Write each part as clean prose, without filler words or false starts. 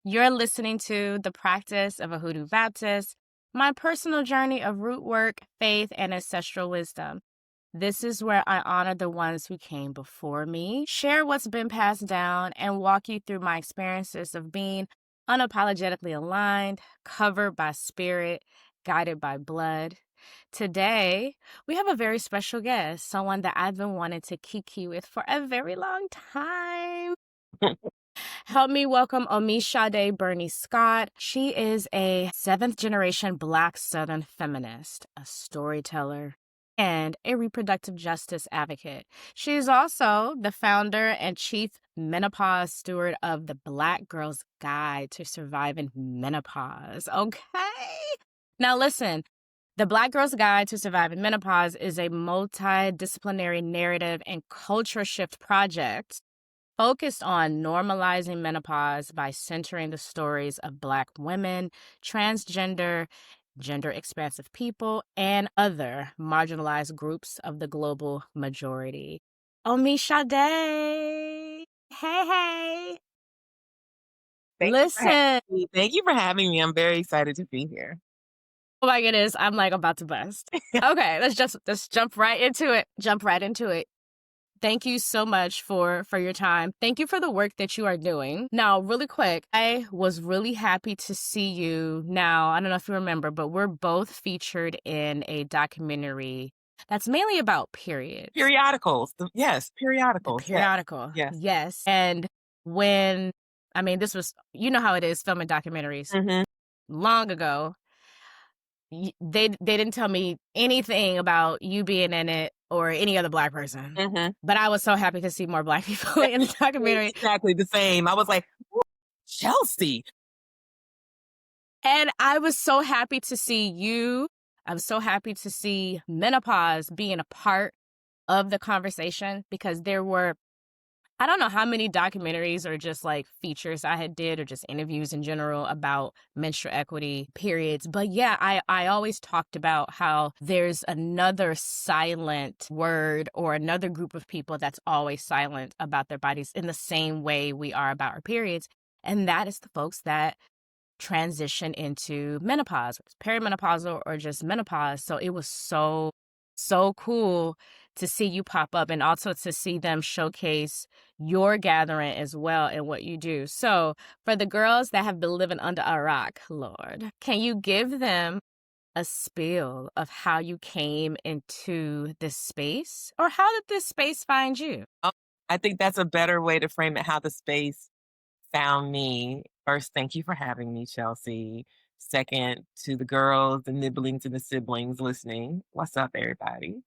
You're listening to The Practice of a Hoodoo Baptist, my personal journey of root work, faith, and ancestral wisdom. This is where I honor the ones who came before me, share what's been passed down, and walk you through my experiences of being unapologetically aligned, covered by spirit, guided by blood. Today, we have a very special guest, someone that I've been wanting to kiki with for a very long time. Help me welcome Omisade Burney-Scott. She is a 7th-generation Black Southern feminist, a storyteller, and a reproductive justice advocate. She is also the founder and chief menopause steward of the Black Girl's Guide to Surviving Menopause. Okay. Now listen, the Black Girl's Guide to Surviving Menopause is a multidisciplinary narrative and culture shift project focused on normalizing menopause by centering the stories of Black women, transgender, gender-expansive people, and other marginalized groups of the global majority. Omisade! Hey, hey! Listen! Thank you for having me. I'm very excited to be here. Oh my goodness, I'm like about to bust. Okay, let's jump right into it. Jump right into it. Thank you so much for your time. Thank you for the work that you are doing. Now, really quick, I was really happy to see you. Now, I don't know if you remember, but we're both featured in a documentary that's mainly about periods. Periodicals. Yes, periodicals. The periodical. Yes. Yes. And when, I mean, this was, you know how it is filming documentaries. Mm-hmm. Long ago, they didn't tell me anything about you being in it or any other Black person. Mm-hmm. But I was so happy to see more Black people in the documentary. Exactly the same. I was like, Chelsea. And I was so happy to see you. I'm so happy to see menopause being a part of the conversation, because there were, I don't know how many documentaries or just like features I had did or just interviews in general about menstrual equity, periods. But yeah, I always talked about how there's another silent word or another group of people that's always silent about their bodies in the same way we are about our periods. And that is the folks that transition into menopause, perimenopausal or just menopause. So it was so cool to see you pop up and also to see them showcase your gathering as well and what you do. So for the girls that have been living under a rock, Lord, can you give them a spiel of how you came into this space, or how did this space find you? I think that's a better way to frame it, how the space found me. First, thank you for having me, Chelsea. Second, to the girls, the nibblings, and the siblings listening. What's up, everybody?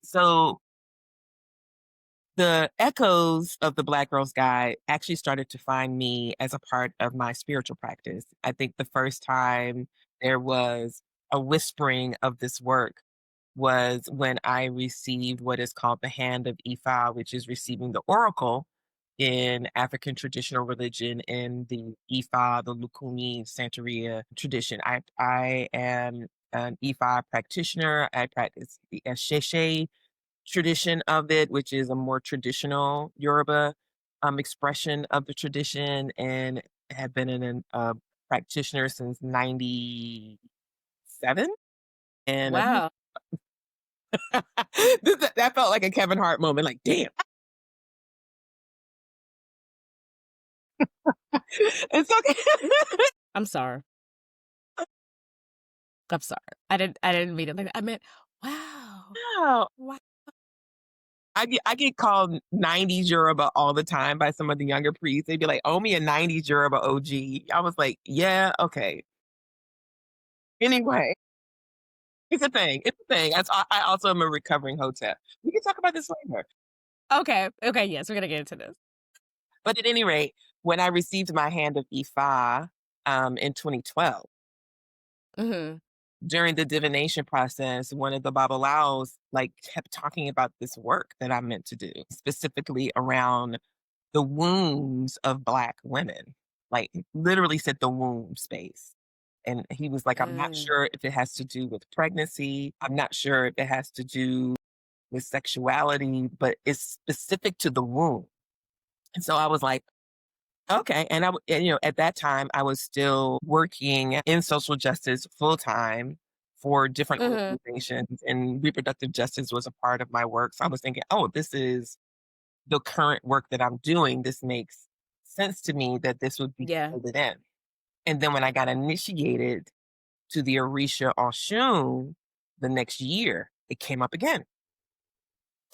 So the echoes of the Black Girl's Guide actually started to find me as a part of my spiritual practice. I think the first time there was a whispering of this work was when I received what is called the Hand of Ifa, which is receiving the oracle in African traditional religion in the Ifa, the Lukumi, Santeria tradition. I am an Ifa practitioner. I practice the Sheshe tradition of it, which is a more traditional Yoruba expression of the tradition, and have been a practitioner since 97. And Wow. that felt like a Kevin Hart moment, like, damn. It's okay. I'm sorry. I'm sorry. I didn't mean it like that. I meant, wow. Wow. Wow. I get called 90s Yoruba all the time by some of the younger priests. They'd be like, "Oh, me a 90s Yoruba OG." I was like, yeah, okay. Anyway, it's a thing. It's a thing. I also am a recovering hotep. We can talk about this later. Okay. Okay. Yes, we're gonna get into this. But at any rate, when I received my Hand of Ifa in 2012, Mm-hmm. during the divination process, one of the Babalaos like kept talking about this work that I'm meant to do, specifically around the wombs of Black women. Like literally said the womb space. And he was like, I'm not sure if it has to do with pregnancy. I'm not sure if it has to do with sexuality, but it's specific to the womb. And so I was like, Okay, and at that time, I was still working in social justice full time for different Mhm. organizations, and reproductive justice was a part of my work. So I was thinking, oh, this is the current work that I'm doing. This makes sense to me that this would be Yeah. folded in. And then when I got initiated to the Orisha Oshun the next year, it came up again.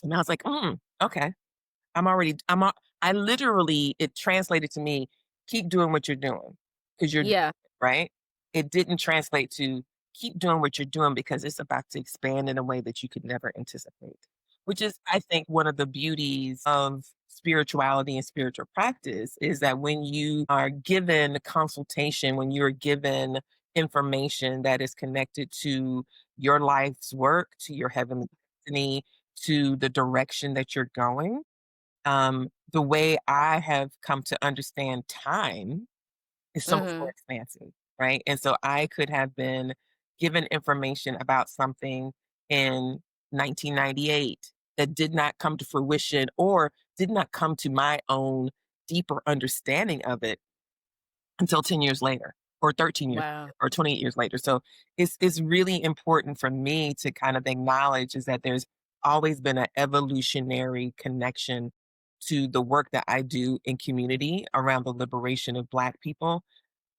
And I was like, okay. I literally, it translated to me, keep doing what you're doing because you're doing Yeah. it, right? It didn't translate to keep doing what you're doing because it's about to expand in a way that you could never anticipate, which is, I think, one of the beauties of spirituality and spiritual practice is that when you are given consultation, when you're given information that is connected to your life's work, to your heavenly destiny, to the direction that you're going, the way I have come to understand time is so much more Mhm. expansive, right? And so I could have been given information about something in 1998 that did not come to fruition or did not come to my own deeper understanding of it until 10 years later or 13 years Wow. later or 28 years later. So it's really important for me to kind of acknowledge is that there's always been an evolutionary connection to the work that I do in community around the liberation of Black people,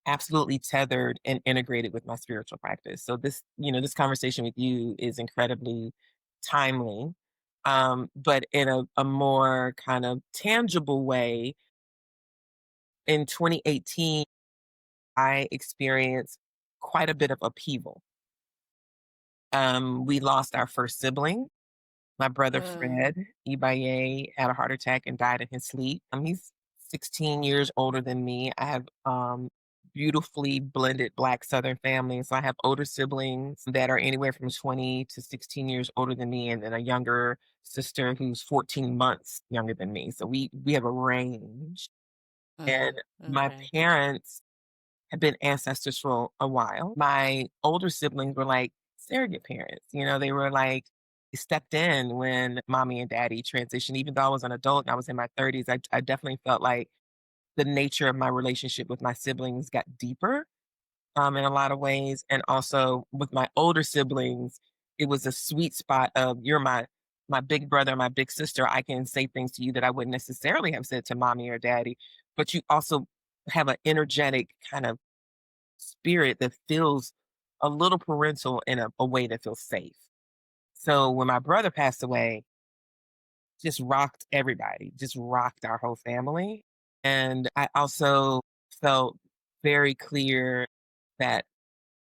absolutely tethered and integrated with my spiritual practice. So this conversation with you is incredibly timely. But in a more kind of tangible way, in 2018, I experienced quite a bit of upheaval. We lost our first sibling. My brother Mm. Fred Ibaye had a heart attack and died in his sleep. He's 16 years older than me. I have beautifully blended Black Southern family. So I have older siblings that are anywhere from 20 to 16 years older than me, and then a younger sister who's 14 months younger than me. So we have a range. And Mm. my Okay. parents had been ancestors for a while. My older siblings were like surrogate parents. They were like, stepped in when mommy and daddy transitioned. Even though I was an adult and I was in my 30s, I definitely felt like the nature of my relationship with my siblings got deeper in a lot of ways. And also with my older siblings, it was a sweet spot of you're my big brother, my big sister. I can say things to you that I wouldn't necessarily have said to mommy or daddy, but you also have an energetic kind of spirit that feels a little parental in a way that feels safe. So when my brother passed away, just rocked everybody, just rocked our whole family. And I also felt very clear that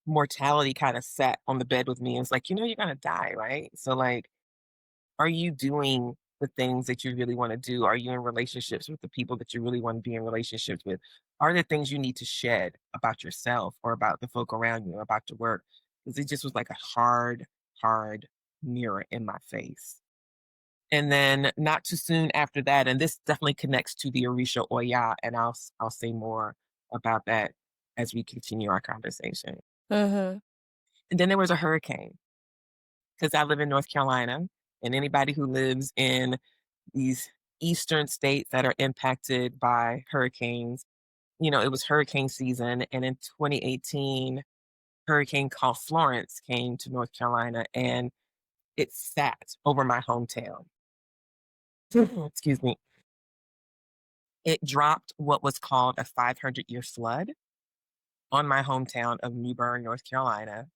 mortality kind of sat on the bed with me and was like, you're going to die, right? So, like, are you doing the things that you really want to do? Are you in relationships with the people that you really want to be in relationships with? Are there things you need to shed about yourself or about the folk around you or about your work? Because it just was like a hard, hard mirror in my face. And then not too soon after that, and this definitely connects to the Orisha Oya, and I'll say more about that as we continue our conversation. Mhm. And then there was a hurricane because I live in North Carolina, and anybody who lives in these eastern states that are impacted by hurricanes, it was hurricane season. And in 2018, hurricane called Florence came to North Carolina and it sat over my hometown. Excuse me. It dropped what was called a 500-year flood on my hometown of New Bern, North Carolina,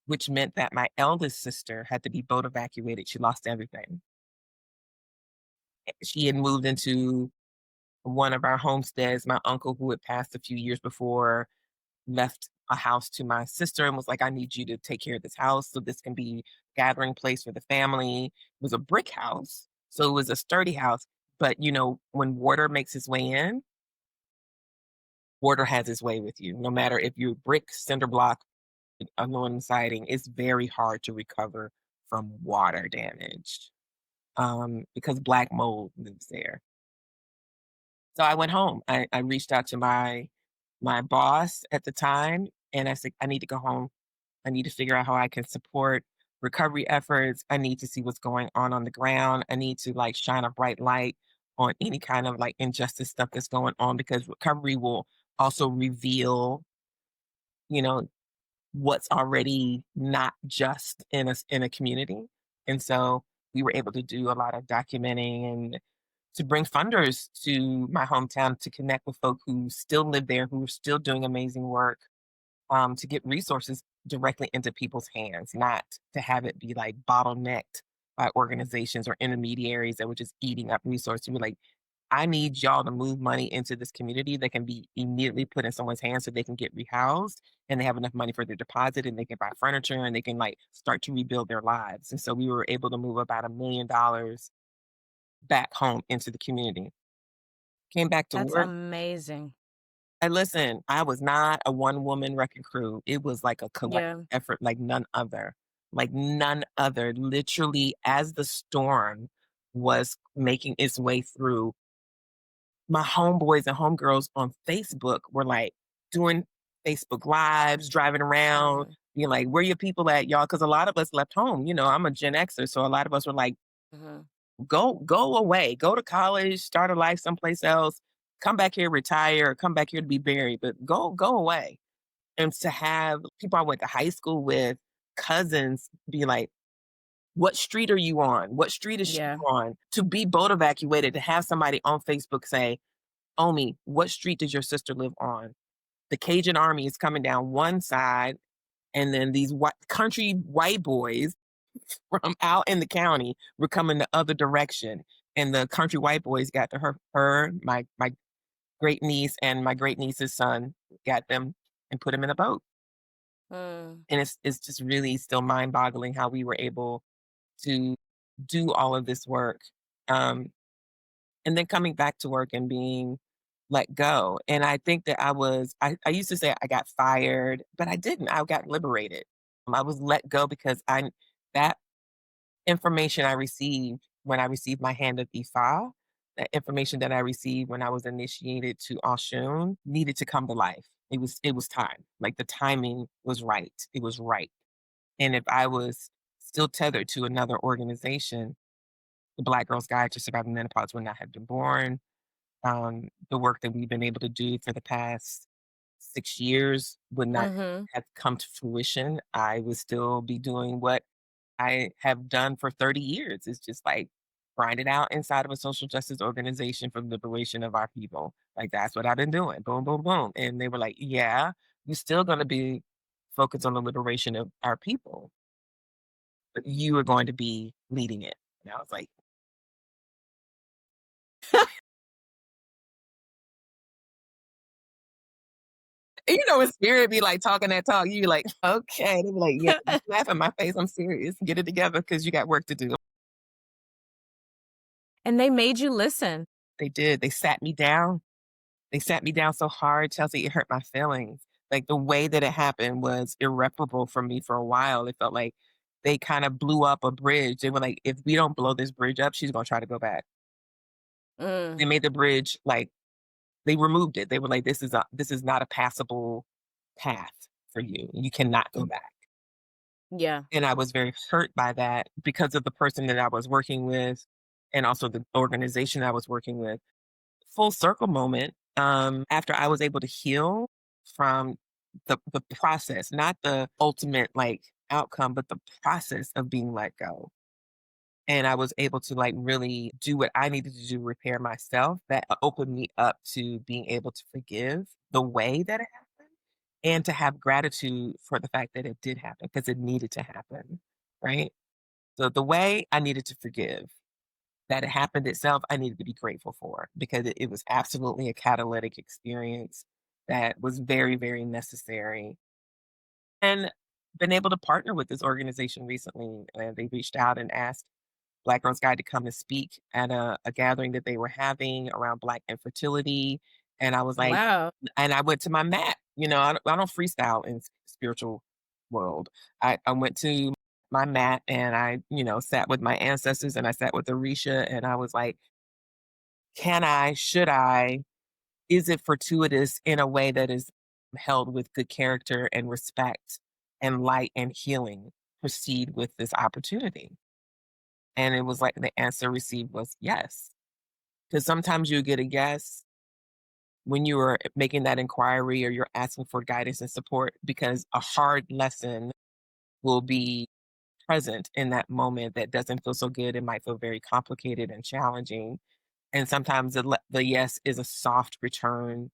which meant that my eldest sister had to be boat evacuated. She lost everything. She had moved into one of our homesteads. My uncle, who had passed a few years before, left a house to my sister and was like, I need you to take care of this house so this can be gathering place for the family. It was a brick house. So it was a sturdy house. But when water makes its way in, water has its way with you. No matter if you're brick, cinder block, aluminum siding, it's very hard to recover from water damage because black mold lives there. So I went home. I reached out to my boss at the time, and I said, I need to go home. I need to figure out how I can support recovery efforts. I need to see what's going on the ground. I need to like shine a bright light on any kind of like injustice stuff that's going on because recovery will also reveal, you know, what's already not just in a community. And so we were able to do a lot of documenting and to bring funders to my hometown to connect with folk who still live there, who are still doing amazing work, to get resources directly into people's hands, not to have it be like bottlenecked by organizations or intermediaries that were just eating up resources. We're like, I need y'all to move money into this community that can be immediately put in someone's hands so they can get rehoused and they have enough money for their deposit and they can buy furniture and they can like start to rebuild their lives. And so we were able to move about $1 million back home into the community. Came back to That's work. amazing. And listen, I was not a one woman wrecking crew. It was like a collective Yeah. effort like none other. Like none other. Literally, as the storm was making its way through, my homeboys and homegirls on Facebook were like doing Facebook lives, driving around, Mhm. being like, where your people at, y'all? Because a lot of us left home. You know, I'm a Gen Xer. So a lot of us were like, Mhm. go away, go to college, start a life someplace else, come back here, retire, or come back here to be buried, but go away. And to have people I went to high school with, cousins, be like, what street are you on? What street is she Yeah. on? To be boat evacuated, to have somebody on Facebook say, Omi, what street does your sister live on? The Cajun army is coming down one side, and then these country white boys from out in the county were coming the other direction. And the country white boys got to my great niece, and my great niece's son got them and put them in a boat. Mm. And it's just really still mind boggling how we were able to do all of this work. Um, and then coming back to work and being let go. And I think that I used to say I got fired, but I didn't. I got liberated. I was let go because that information I received when I received my hand of Ifa, the information that I received when I was initiated to Oshun needed to come to life. It was time. Like the timing was right. It was right. And if I was still tethered to another organization, the Black Girls Guide to Surviving Menopause would not have been born. The work that we've been able to do for the past 6 years would not Mhm. have come to fruition. I would still be doing what I have done for 30 years. It's just like grind it out inside of a social justice organization for the liberation of our people. Like that's what I've been doing. Boom, boom, boom. And they were like, yeah, you're still going to be focused on the liberation of our people, but you are going to be leading it. And I was like, and in spirit be like talking that talk. You be like, okay. They be like, yeah, don't laugh in my face. I'm serious. Get it together because you got work to do. And they made you listen. They did. They sat me down. They sat me down so hard, Chelsea, it hurt my feelings. Like, the way that it happened was irreparable for me for a while. It felt like they kind of blew up a bridge. They were like, "If we don't blow this bridge up, she's gonna try to go back." They Mm. made the bridge like they removed it. They were like, this is not a passable path for you. You cannot go back." Yeah. And I was very hurt by that because of the person that I was working with and also the organization I was working with. Full circle moment, after I was able to heal from the process, not the ultimate, like, outcome, but the process of being let go, and I was able to, like, really do what I needed to do, repair myself, that opened me up to being able to forgive the way that it happened and to have gratitude for the fact that it did happen because it needed to happen, right? So the way, I needed to forgive. That it happened itself, I needed to be grateful for because it was absolutely a catalytic experience that was very, very necessary. And been able to partner with this organization recently. They reached out and asked Black Girls Guide to come and speak at a gathering that they were having around Black infertility. And I was like, Wow. and I went to my mat. I don't freestyle in spiritual world. I went to my mat and I, sat with my ancestors and I sat with Orisha and I was like, can I, should I, is it fortuitous in a way that is held with good character and respect and light and healing? Proceed with this opportunity. And it was like the answer received was yes. Because sometimes you get a yes when you are making that inquiry or you're asking for guidance and support because a hard lesson will be present in that moment that doesn't feel so good. It might feel very complicated and challenging. And sometimes the yes is a soft return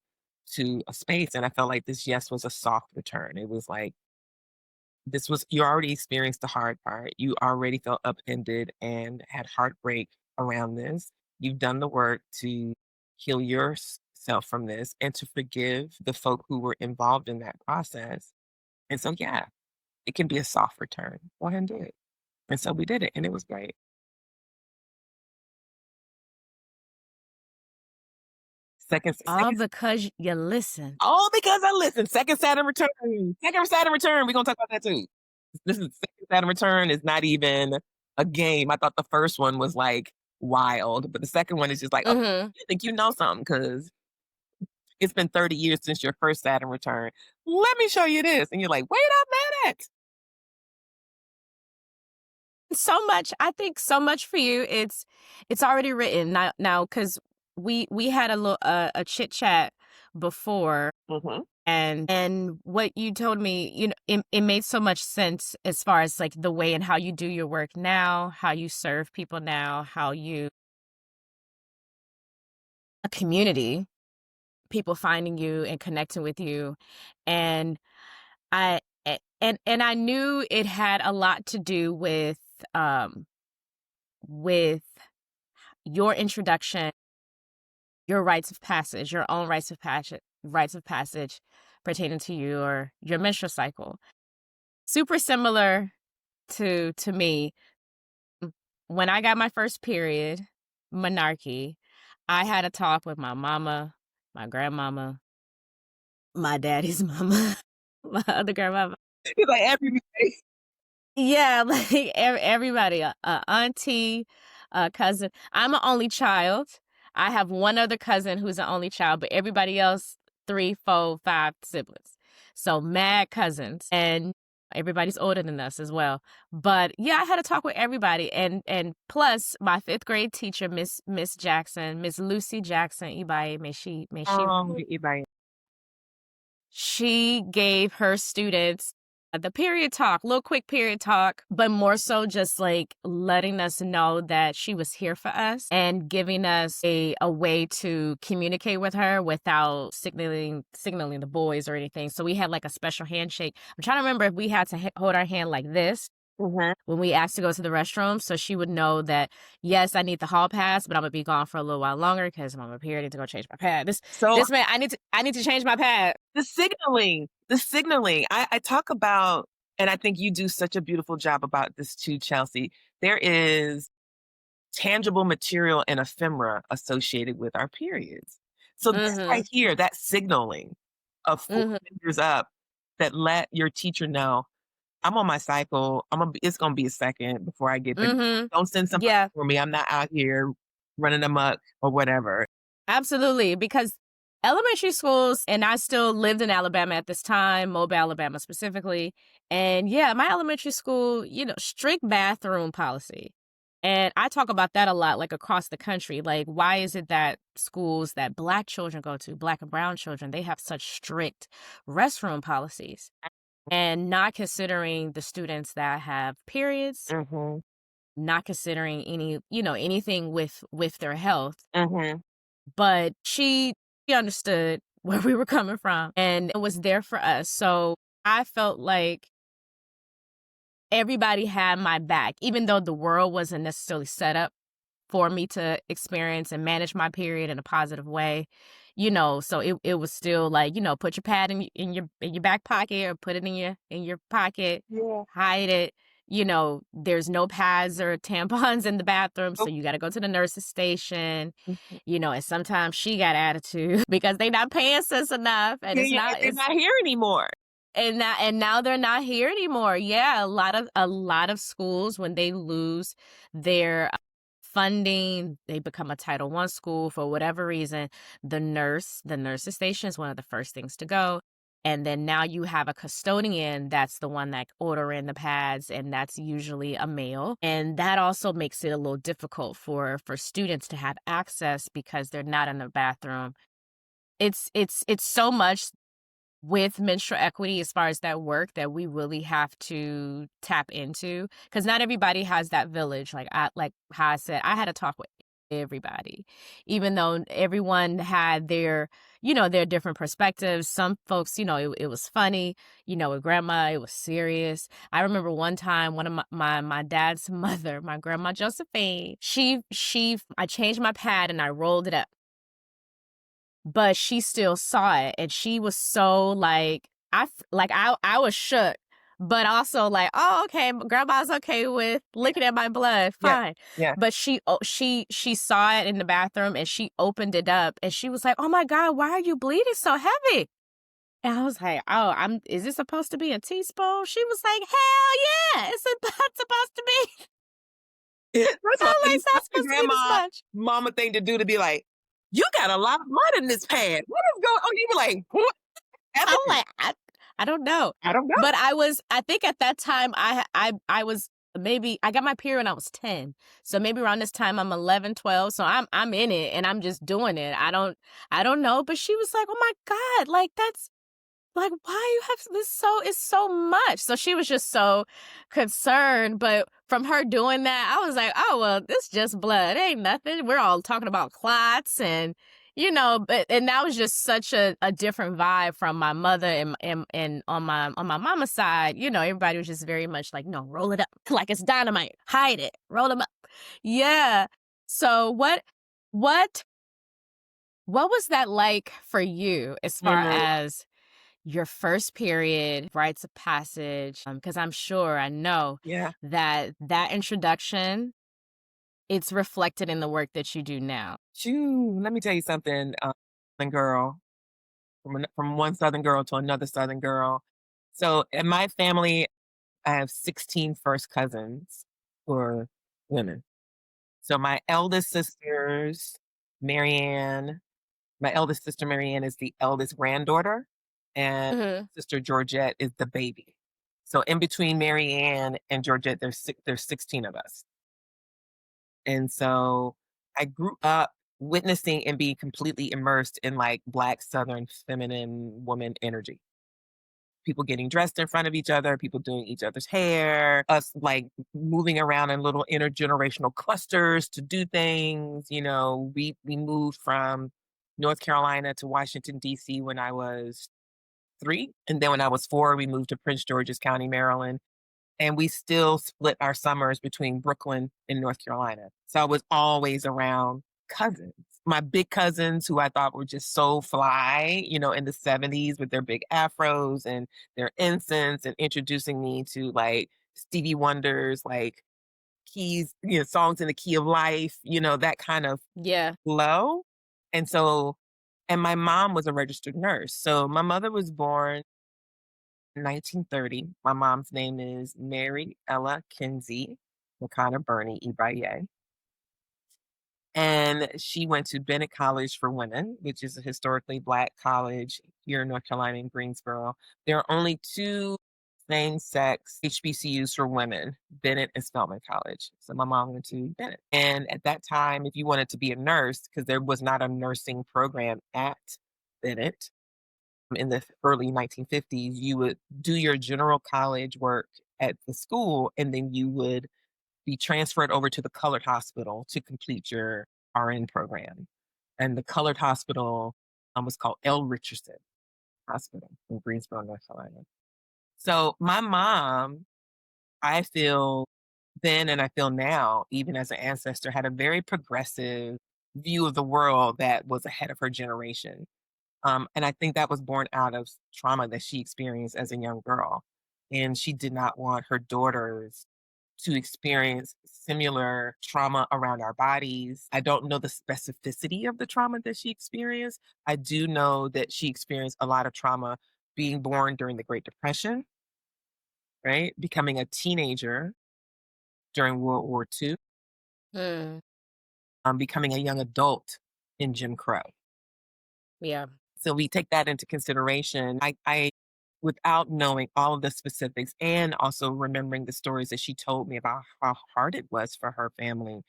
to a space. And I felt like this yes was a soft return. It was like, this was, you already experienced the hard part. You already felt upended and had heartbreak around this. You've done the work to heal yourself from this and to forgive the folk who were involved in that process. And so, yeah, it can be a soft return. Go ahead and do it. And so we did it, and it was great. All Second, because you listened. all because I listened. Second Saturn return. Second Saturn return. We're gonna talk about that too. This is second Saturn return is not even a game. I thought the first one was like wild, but the second one is just like, oh, Mhm. you think you know something because it's been 30 years since your first Saturn return. Let me show you this. And you're like, wait a minute. So much, I think so much for you. It's already written now because we had a little a chit chat before, Hmm. and what you told me, it made so much sense as far as like the way and how you do your work now, how you serve people now, how you a community, people finding you and connecting with you, and and I knew it had a lot to do um with your introduction, your rites of passage, your own rites of passage pertaining to your menstrual cycle. Super similar to me. When I got my first period, menarche, I had a talk with my mama, my grandmama, my daddy's mama, my other grandmama. It's like everybody. Yeah, like everybody, auntie, cousin. I'm an only child. I have one other cousin who's an only child, but everybody else, 3, 4, 5 siblings. So mad cousins, and everybody's older than us as well. But yeah, I had to talk with everybody, and plus my 5th grade teacher, Miss Jackson, Miss Lucy Jackson Ibaye, Everybody. she gave her students the period talk, little quick period talk, but more so just like letting us know that she was here for us and giving us a way to communicate with her without signaling the boys or anything. So we had like a special handshake. I'm trying to remember if we had to hold our hand like this Hmm. when we asked to go to the restroom, so she would know that, yes, I need the hall pass, but I'm gonna be gone for a little while longer because I'm on my period. I need to go change my pad. So This man, I need to change my pad. the signaling, I talk about, and I think you do such a beautiful job about this too, Chelsea. There is tangible material and ephemera associated with our periods. So that Mm-hmm. right here, that signaling of 4 fingers up that let your teacher know I'm on my cycle. It's gonna be a second before I get there. Mhm. Don't send somebody Yeah, for me. I'm not out here running amok or whatever. absolutely. Because elementary schools, and I still lived in Alabama at this time, Mobile, Alabama specifically. And yeah, my elementary school, strict bathroom policy. And I talk about that a lot, like across the country. Like, why is it that schools that Black children go to, Black and brown children, they have such strict restroom policies and not considering the students that have periods, Mhm, not considering anything with their health. mhm. But she understood where we were coming from and it was there for us. So I felt like everybody had my back, even though the world wasn't necessarily set up for me to experience and manage my period in a positive way. So it was still like, put your pad in your back pocket or put it in your pocket, Yeah. hide it. There's no pads or tampons in the bathroom, so Oh, you got to go to the nurse's station. mhm. And sometimes she got attitude because they not paying us enough, and Yeah, it's yeah, and not they're it's not here anymore. and now they're not here anymore. Yeah, a lot of schools, when they lose their funding, they become a Title I school for whatever reason. The nurse's station is one of the first things to go. And then now you have a custodian that's the one that ordering the pads, and that's usually a male. And that also makes it a little difficult for students to have access because they're not in the bathroom. It's so much with menstrual equity as far as that work that we really have to tap into, because not everybody has that village. Like how I said, I had to talk with everybody, even though everyone had their different perspectives. Some folks, it was funny, with grandma it was serious. I remember one time one of my dad's mother, my grandma Josephine, she I changed my pad and I rolled it up, but she still saw it, and she was so like, I was shook, but also like, oh, okay, grandma's okay with looking at my blood, Yeah. fine. Yeah. But she saw it in the bathroom, and she opened it up, and she was like, oh my God, why are you bleeding so heavy? And I was like, oh, is this supposed to be a teaspoon? She was like, hell yeah, it's not supposed to be. That's I'm like, it's not the supposed to be this grandma, much. mama thing to do, to be like, "You got a lot of mud in this pad. What is going on?" You be like, "What I'm happened?" like, I don't know. I don't know. But I think at that time I was, maybe I got my period when I was 10. So maybe around this time I'm 11, 12. So I'm in it and I'm just doing it. I don't know, but she was like, "Oh my God, like that's like, why you have this, it's so much." So she was just so concerned. But from her doing that, I was like, oh, well, this just blood. It ain't nothing. We're all talking about clots and that was just such a different vibe from my mother and on my mama's side, everybody was just very much like, no, roll it up like it's dynamite. Hide it. Roll them up. Yeah. So what what was that like for you as far Mhm. as your first period, rites of passage? Because I know Yeah. that introduction, it's reflected in the work that you do now. Shoo, let me tell you something, Southern girl, from one Southern girl to another Southern girl. So in my family, I have 16 first cousins who are women. So my eldest sisters, Marianne, my eldest sister Marianne is the eldest granddaughter, and Hmm. sister Georgette is the baby. So in between Marianne and Georgette, there's 16 of us. And so I grew up witnessing and being completely immersed in like Black Southern feminine woman energy. People getting dressed in front of each other, people doing each other's hair, us like moving around in little intergenerational clusters to do things. We moved from North Carolina to Washington, D.C. when I was 3. And then when I was 4, we moved to Prince George's County, Maryland. And we still split our summers between Brooklyn and North Carolina. So I was always around cousins. My big cousins, who I thought were just so fly, in the 70s with their big afros and their incense, and introducing me to like Stevie Wonder's like keys, songs in the key of life, that kind of Yeah. flow. And so, and my mom was a registered nurse. So my mother was born 1930. My mom's name is Mary Ella Kinsey Makana Burney Ibaye. And she went to Bennett College for Women, which is a historically Black college here in North Carolina in Greensboro. There are only 2 same sex HBCUs for women, Bennett and Spelman College. So my mom went to Bennett. And at that time, if you wanted to be a nurse, because there was not a nursing program at Bennett, in the early 1950s, you would do your general college work at the school, and then you would be transferred over to the colored hospital to complete your RN program. And the colored hospital was called L. Richardson Hospital in Greensboro, North Carolina. So my mom, I feel then and I feel now, even as an ancestor, had a very progressive view of the world that was ahead of her generation. And I think that was born out of trauma that she experienced as a young girl. And she did not want her daughters to experience similar trauma around our bodies. I don't know the specificity of the trauma that she experienced. I do know that she experienced a lot of trauma being born during the Great Depression, right? Becoming a teenager during World War II, Mm, becoming a young adult in Jim Crow. yeah. So we take that into consideration. I without knowing all of the specifics and also remembering the stories that she told me about how hard it was for her family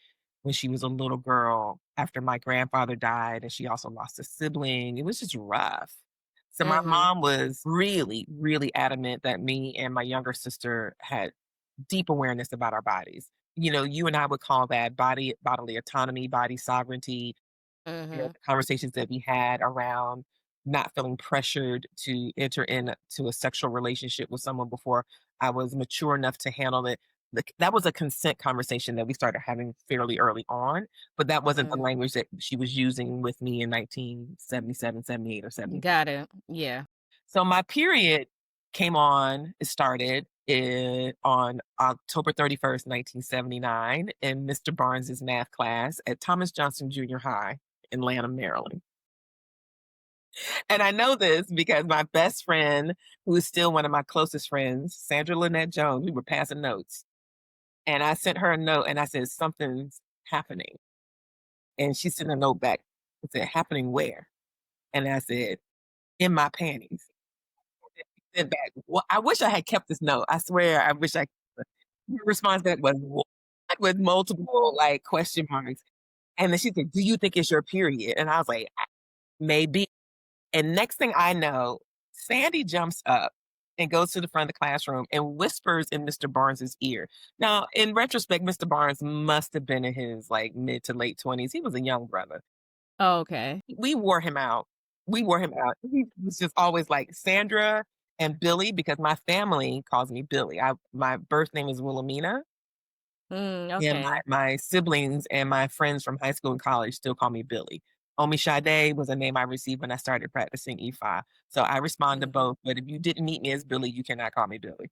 when she was a little girl after my grandfather died and she also lost a sibling. It was just rough. So my Mhm. mom was really, really adamant that me and my younger sister had deep awareness about our bodies. You know, you and I would call that bodily autonomy, body sovereignty, Mhm. the conversations that we had around not feeling pressured to enter into a sexual relationship with someone before I was mature enough to handle it. That was a consent conversation that we started having fairly early on, but that wasn't the Mm. language that she was using with me in 1977, 78, or 79. Got it. Yeah. So my period it started on October 31st, 1979, in Mr. Barnes's math class at Thomas Johnson Junior High in Lanham, Maryland. And I know this because my best friend, who is still one of my closest friends, Sandra Lynette Jones, we were passing notes. And I sent her a note and I said, something's happening. And she sent a note back and said, happening where? And I said, in my panties. She sent back, well, I wish I had kept this note. I swear, I wish I. Her response back was, "What?" With multiple like question marks. And then she said, do you think it's your period? And I was like, maybe. And next thing I know, Sandy jumps up and goes to the front of the classroom and whispers in Mr. Barnes's ear. Now, in retrospect, Mr. Barnes must have been in his like mid to late 20s. He was a young brother. Okay. We wore him out. We wore him out. He was just always like Sandra and Billy because my family calls me Billy. My birth name is Wilhelmina. And Okay. my siblings and my friends from high school and college still call me Billy. Omisade was a name I received when I started practicing E5. So I respond to Mhm. both, but if you didn't meet me as Billy, you cannot call me Billy.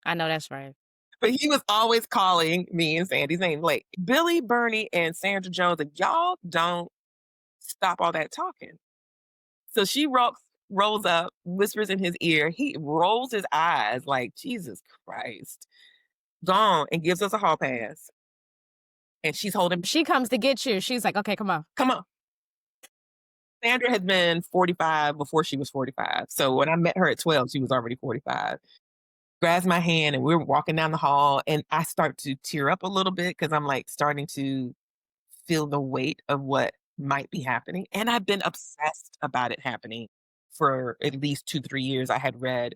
I know that's right. But he was always calling me and Sandy's name, like Billy, Bernie, and Sandra Jones. Like, y'all don't stop all that talking. So rolls up, whispers in his ear. He rolls his eyes like, Jesus Christ, gone, and gives us a hall pass. And she's holding, She comes to get you. She's like, "Okay, come on." come on. Sandra had been 45 before she was 45. So when I met her at 12, she was already 45. Grabs my hand and we're walking down the hall and I start to tear up a little bit because I'm like starting to feel the weight of what might be happening. And I've been obsessed about it happening for at least 2, 3 years. I had read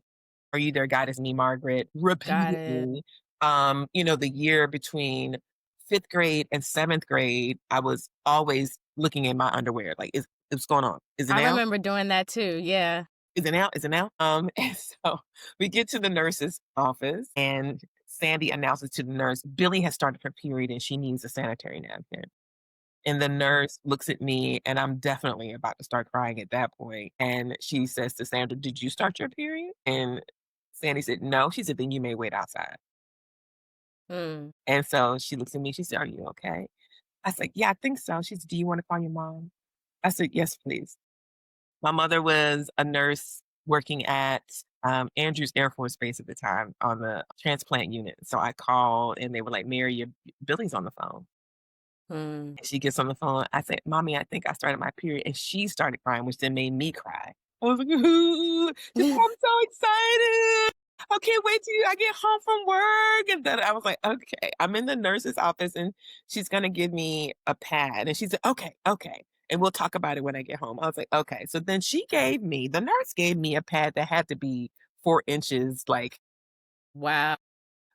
Are You There, God Is Me, Margaret Got it. repeatedly. The year between fifth grade and seventh grade, I was always looking in my underwear, like, is what's going on? Is it I now? remember doing that too. Yeah. Is it now? Is it now? And so we get to the nurse's office and Sandy announces to the nurse, Billy has started her period and she needs a sanitary napkin. And the nurse looks at me and I'm definitely about to start crying at that point. And she says to Sandra, did you start your period? And Sandy said, no. She said, then you may wait outside. Mm. And so she looks at me. She said, are you okay? I said, yeah, I think so. She said, do you want to call your mom? I said, yes, please. My mother was a nurse working at Andrews Air Force Base at the time on the transplant unit. So I called and they were like, Mary, Billy's on the phone. Mm. And she gets on the phone. I said, Mommy, I think I started my period. And she started crying, which then made me cry. I was like, ooh, just I'm so excited. I can't wait till I get home from work. And then I was like, okay, I'm in the nurse's office and she's going to give me a pad. And she said, okay, okay. And we'll talk about it when I get home. I was like, okay. So then the nurse gave me a pad that had to be 4 inches, Wow.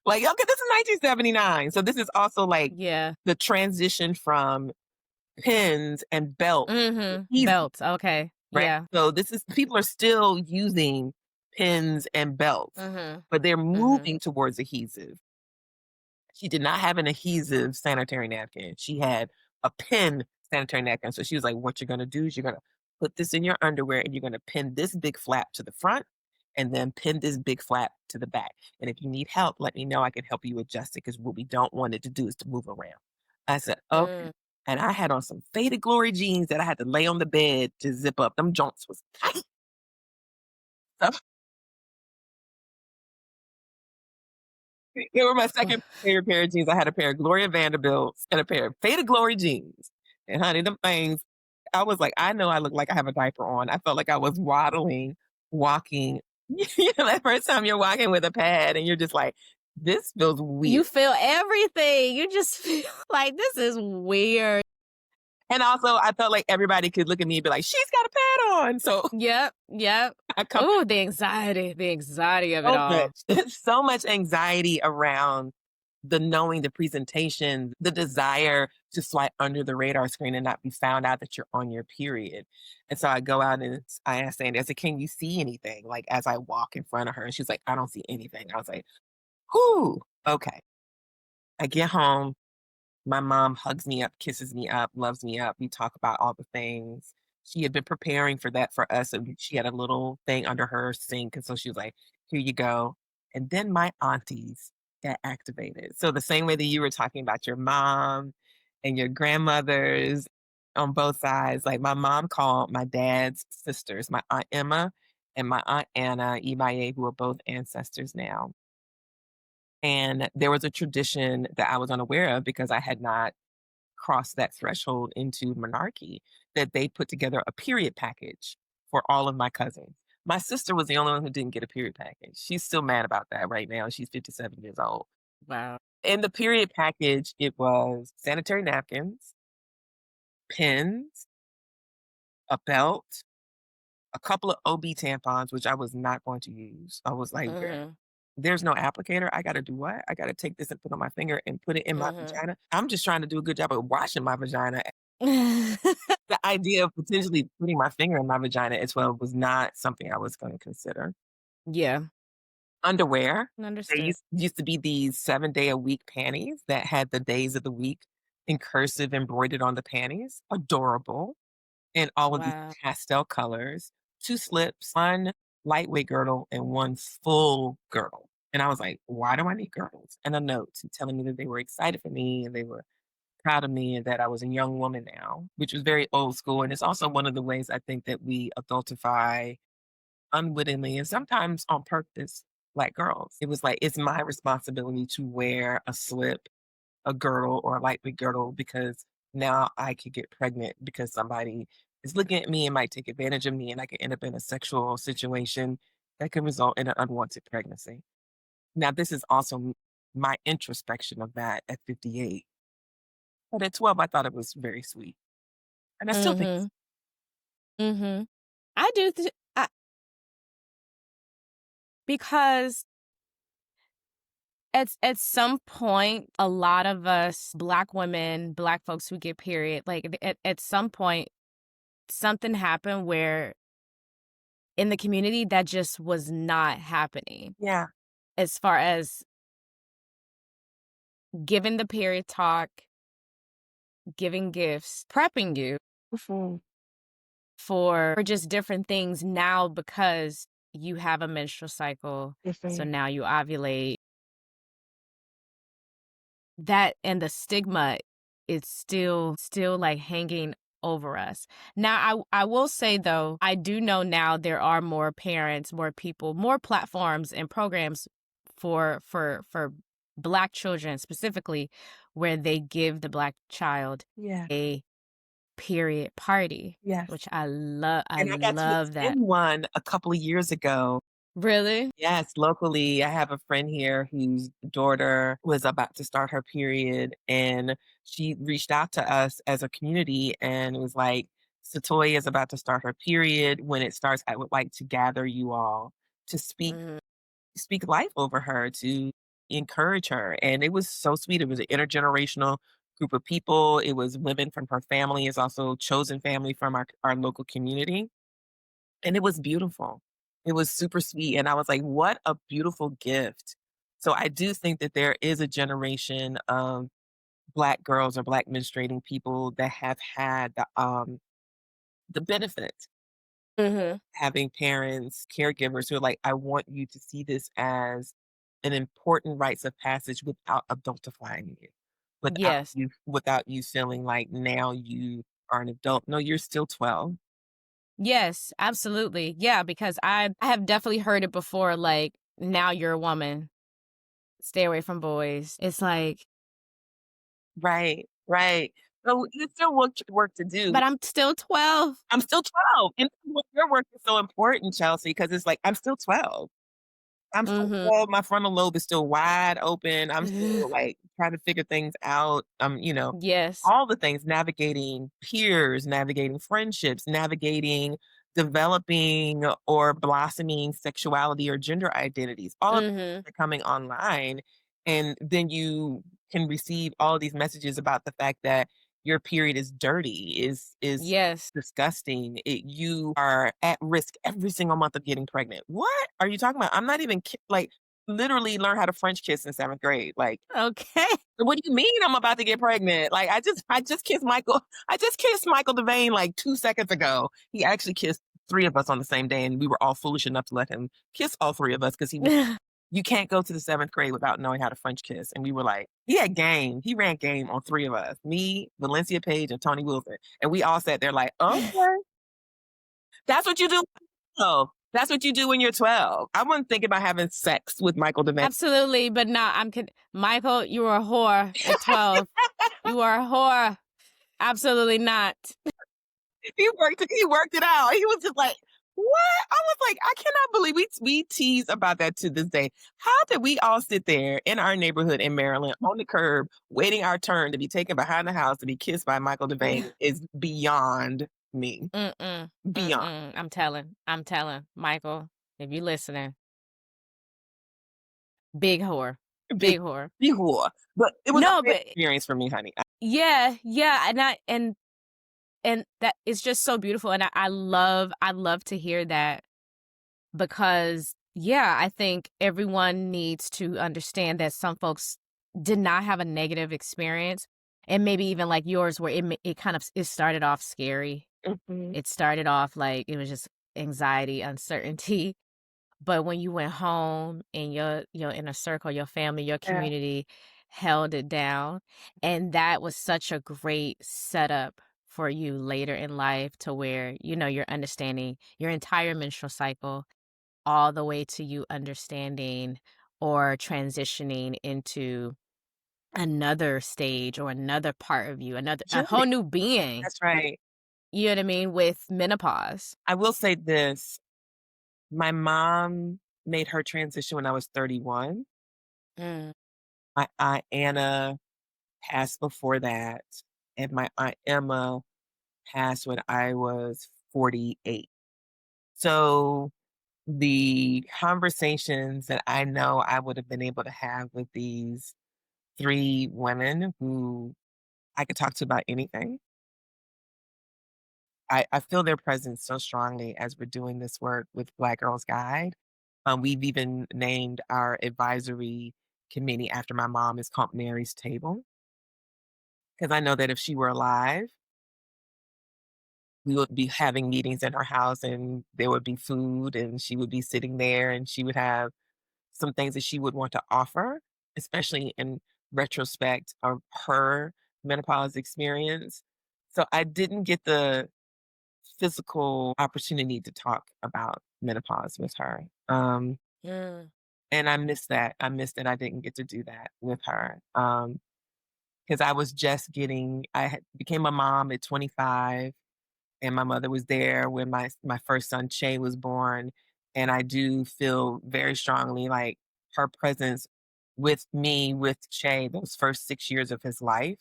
okay, this is 1979. So this is also like Yeah. the transition from pins and belts, Mhm. easy, Belts. Okay. right? Yeah. So this is people are still using pins and belts, Mhm. but they're Mhm. moving towards adhesive. She did not have an adhesive sanitary napkin. She had a pin sanitary napkin. So she was like, what you're gonna do is you're gonna put this in your underwear and you're gonna pin this big flap to the front and then pin this big flap to the back. And if you need help, let me know. I can help you adjust it because what we don't want it to do is to move around. I said, okay. Mm. And I had on some faded glory jeans that I had to lay on the bed to zip up. Them joints was tight. So they were my second favorite pair of jeans. I had a pair of Gloria Vanderbilts and a pair of faded glory jeans. And honey, them things, I was like, I know I look like I have a diaper on. I felt like I was waddling walking, that first time you're walking with a pad and you're just like, this feels You weird. feel everything. You just feel like this is weird. And also, I felt like everybody could look at me and be like, she's got a pad on. So Yep, yep. I come Oh, the anxiety of it so all. much, so much anxiety around the knowing the presentation, the desire to fly under the radar screen and not be found out that you're on your period. And so I go out and I asked Sandy, I said, can you see anything? Like as I walk in front of her, and she's like, I don't see anything. I was like, whoo, okay. I get home. My mom hugs me up, kisses me up, loves me up. We talk about all the things. She had been preparing for that for us. And she had a little thing under her sink. And so she was like, here you go. And then my aunties got activated. So the same way that you were talking about your mom and your grandmothers on both sides, like my mom called my dad's sisters, my Aunt Emma and my Aunt Anna Imaye, who are both ancestors now. And there was a tradition that I was unaware of because I had not crossed that threshold into monarchy, that they put together a period package for all of my cousins. My sister was the only one who didn't get a period package. She's still mad about that right now. She's 57 years old. Wow. In the period package, it was sanitary napkins, pins, a belt, a couple of OB tampons, which I was not going to use. I was like, Mhm, there's no applicator. I gotta do what? I gotta take this and put on my finger and put it in my mhm. vagina. I'm just trying to do a good job of washing my vagina. The idea of potentially putting my finger in my vagina as well was not something I was gonna consider. Yeah, Underwear. There understood. used to be these 7-day-a-week panties that had the days of the week in cursive embroidered on the panties. Adorable. In all of these Wow. pastel colors, 2 slips, 1 lightweight girdle, and 1 full girdle. And I was like, "Why do I need girdles?" And a note telling me that they were excited for me and they were proud of me and that I was a young woman now, which was very old school. And it's also one of the ways I think that we adultify unwittingly and sometimes on purpose Black girls. It was like, it's my responsibility to wear a slip, a girdle, or a lightweight girdle because now I could get pregnant because somebody is looking at me and might take advantage of me and I could end up in a sexual situation that could result in an unwanted pregnancy. Now, this is also my introspection of that at 58. But at 12, I thought it was very sweet. And I still think it's Mhm, mhm. I do because at some point, a lot of us Black women, Black folks who get period, like, at some point, something happened where in the community that just was not happening yeah. as far as giving the period talk, giving gifts, prepping you Mhm. for just different things now because you have a menstrual cycle, so Mhm. now you ovulate. That and the stigma is still, like, hanging over us. Now, I will say, though, I do know now there are more parents, more people, more platforms and programs for Black children specifically, where they give the Black child Yeah. a period party, Yes. which I And I got to love that. attend one a couple of years ago. Really? Yes, locally, I have a friend here whose daughter was about to start her period, and she reached out to us as a community and was like, Satoya is about to start her period. When it starts, I would like to gather you all to Mhm. speak life over her, to encourage her. And it was so sweet. It was an intergenerational group of people. It was women from her family, it's also chosen family from our local community. And it was beautiful. It was super sweet, and I was like, "What a beautiful gift." So I do think that there is a generation of Black girls or Black menstruating people that have had the benefit Mhm. having parents, caregivers who are like, "I want you to see this as an important rites of passage without adultifying you, Yes. without you feeling like now you are an adult. No, you're still 12." Yes, absolutely. Yeah, because I have definitely heard it before, like, "Now you're a woman. Stay away from boys." It's like Right, right. So there's still work to do. But I'm still 12. I'm still 12, and your work is so important, Chelsea, because it's like, I'm still 12. I'm still Mhm. 12, my frontal lobe is still wide open, I'm still, like, trying to figure things out, Yes. all the things, navigating peers, navigating friendships, navigating developing or blossoming sexuality or gender identities, all of Mhm. are coming online, and then you can receive all these messages about the fact that your period is dirty, is Yes. disgusting. You are at risk every single month of getting pregnant. What are you talking about? I'm not even like literally learn how to French kiss in 7th grade. Like, Okay. what do you mean I'm about to get pregnant? Like, I just kissed Michael. I just kissed Michael Devane like 2 seconds ago. He actually kissed three of us on the same day, and we were all foolish enough to let him kiss all three of us because he was. You can't go to the 7th grade without knowing how to French kiss. And we were like, he had game. He ran game on three of us, me, Valencia Page, and Tony Wilson. And we all sat there like, okay, that's what you do. Oh, that's what you do when you're 12. I wasn't thinking about having sex with Michael Devane. Absolutely, but no, Michael, you were a whore at 12. You are a whore. Absolutely not. He worked it out. He was just like, "What?" I was like, "I cannot believe we tease about that to this day. How did we all sit there in our neighborhood in Maryland on the curb waiting our turn to be taken behind the house to be kissed by Michael Devane is beyond me. Mm-mm. Beyond. Mm-mm. I'm telling, Michael, if you listening, big whore. Big Big whore. big whore. But it was a No, great but experience for me, honey. yeah, yeah, and that is just so beautiful, and I love to hear that because yeah, I think everyone needs to understand that some folks did not have a negative experience, and maybe even like yours, where it kind of it started off scary. Mhm. It started off like it was just anxiety, uncertainty. But when you went home and your inner circle, your family, your Yeah. community held it down, and that was such a great setup for you later in life to where, you're understanding your entire menstrual cycle all the way to you understanding or transitioning into another stage or another part of you, another a whole Journey. new being. That's right. You know what I mean? With menopause. I will say this, my mom made her transition when I was 31. Mm. My aunt Anna passed before that, and my aunt Emma passed when I was 48. So the conversations that I know I would have been able to have with these 3 women who I could talk to about anything, I feel their presence so strongly as we're doing this work with Black Girls Guide. We've even named our advisory committee after my mom. It's called Mary's Table, because I know that if she were alive, we would be having meetings in her house, and there would be food, and she would be sitting there, and she would have some things that she would want to offer, especially in retrospect of her menopause experience. So I didn't get the physical opportunity to talk about menopause with her. Mm. And I miss that. I miss that I didn't get to do that with her. Because I was just became a mom at 25, and my mother was there when my first son Shay was born, and I do feel very strongly like her presence with me with Shay those first 6 years of his life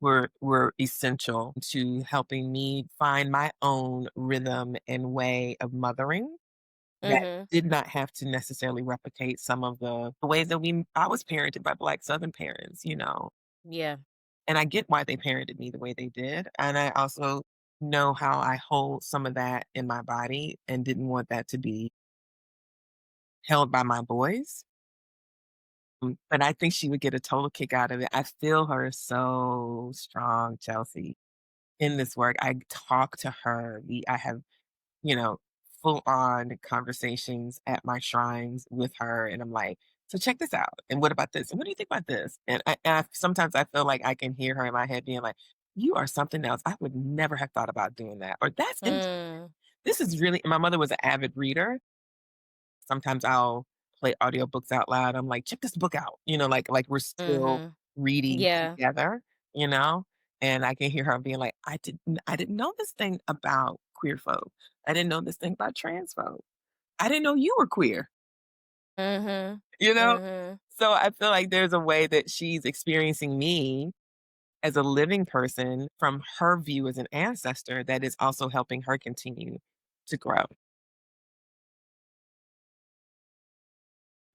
were essential to helping me find my own rhythm and way of mothering that Mhm. did not have to necessarily replicate some of the ways that I was parented by Black Southern parents. Yeah. And I get why they parented me the way they did, and I also know how I hold some of that in my body and didn't want that to be held by my boys. But I think she would get a total kick out of it. I feel her so strong, Chelsea, in this work. I talk to her. I have, you know, full on conversations at my shrines with her, and I'm like, "So check this out, and what about this? And what do you think about this?" Sometimes I feel like I can hear her in my head being like, "You are something else. I would never have thought about doing that." Or Mm. this is really. My mother was an avid reader. Sometimes I'll play audiobooks out loud. I'm like, "Check this book out." Like we're still Mhm. reading Yeah. together, you know? And I can hear her being like, I didn't know this thing about queer folk. I didn't know this thing about trans folk. I didn't know you were queer, Mhm. you know? Mhm. So I feel like there's a way that she's experiencing me as a living person from her view as an ancestor that is also helping her continue to grow.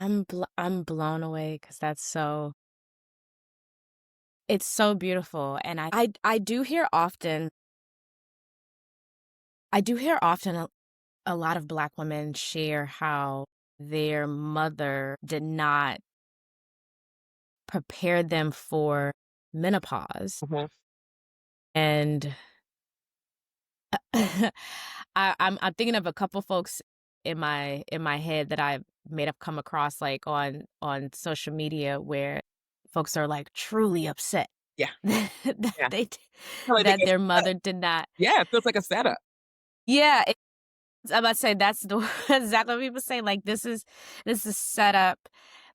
I'm blown away because it's so beautiful, and I do hear often a lot of Black women share how their mother did not prepare them for menopause, Mhm. and I'm thinking of a couple folks in my head that I may have come across, like, on social media where folks are, like, truly upset Yeah, that yeah. they Feel like they that get their set up. mother did not. Yeah, it feels like a setup. Yeah, I'm about to say that's the exactly what people say, like, this is set up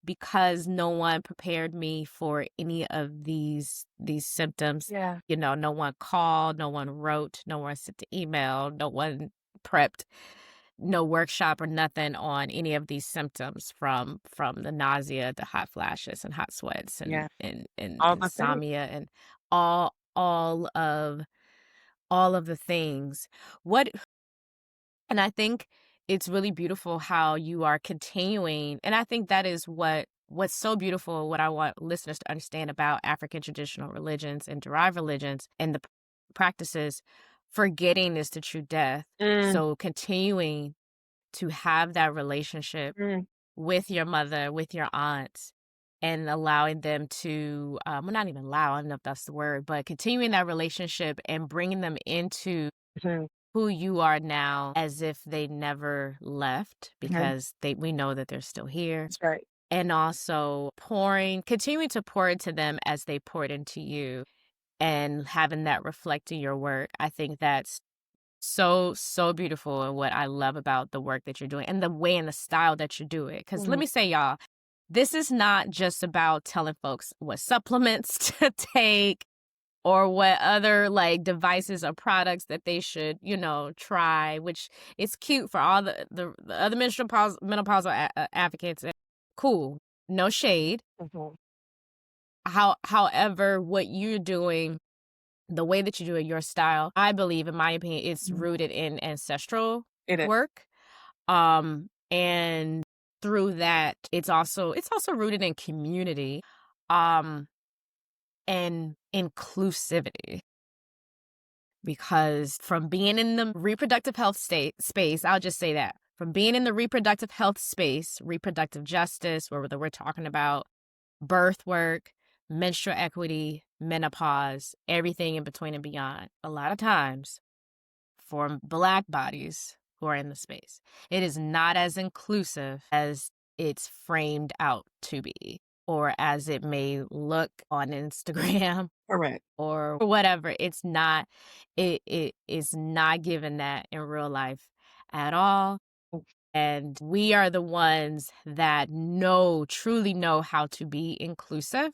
because no one prepared me for any of these symptoms. Yeah, You know, no one called, no one wrote, no one sent the email, no one prepped, no workshop or nothing on any of these symptoms from the nausea, the hot flashes and hot sweats yeah. and All the things. insomnia and all of the things. What And I think it's really beautiful how you are continuing, and I think that is what's so beautiful, what I want listeners to understand about African traditional religions and derived religions and the practices. Forgetting is the true death. Mm, So continuing to have that relationship mm, with your mother, with your aunts, and allowing them to, well, not even allow, I don't know if that's the word, but continuing that relationship and bringing them into mhm, who you are now as if they never left mhm. because we know that they're still here. That's right. And also continuing to pour into them as they poured into you and having that reflect in your work. I think that's so beautiful, and what I love about the work that you're doing and the way and the style that you do it. Because let Mhm. me say, y'all, this is not just about telling folks what supplements to take or what other, like, devices or products that they should, try, which is cute for all the other menopausal advocates. Cool. No shade. Mhm. However, what you're doing, the way that you do it, your style, I believe, in my opinion, it's Mhm. rooted in ancestral It is. work. And through that, it's also rooted in community, um, and inclusivity. Because from being in the reproductive health space, I'll just say that. From being in the reproductive health space, reproductive justice, where we're talking about birth work, menstrual equity, menopause, everything in between and beyond, a lot of times for Black bodies who are in the space, it is not as inclusive as it's framed out to be, or as it may look on Instagram Correct. or whatever. It is not given that in real life at all. And we are the ones that truly know how to be inclusive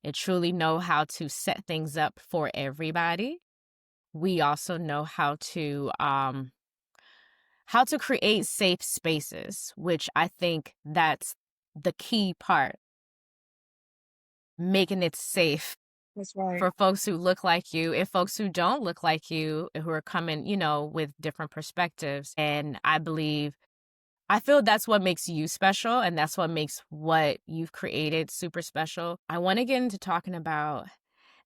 and truly know how to set things up for everybody. We also know how to create safe spaces, which I think that's the key part, making it safe That's right. for folks who look like you and folks who don't look like you, who are coming, with different perspectives. And I feel that's what makes you special, and that's what makes what you've created super special. I want to get into talking about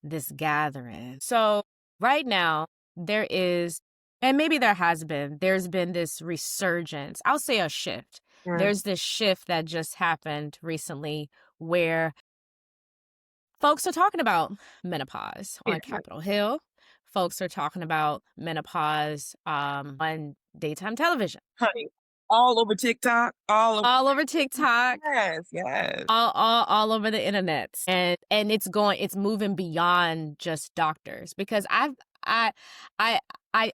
this gathering. So right now, there is, and maybe there's been this resurgence. I'll say a shift. Mm. There's this shift that just happened recently where folks are talking about menopause Yeah, on Capitol Hill. Folks are talking about menopause on daytime television, honey, all over TikTok, all over. all over TikTok, Yes, yes. all over the internet, and it's moving beyond just doctors, because I I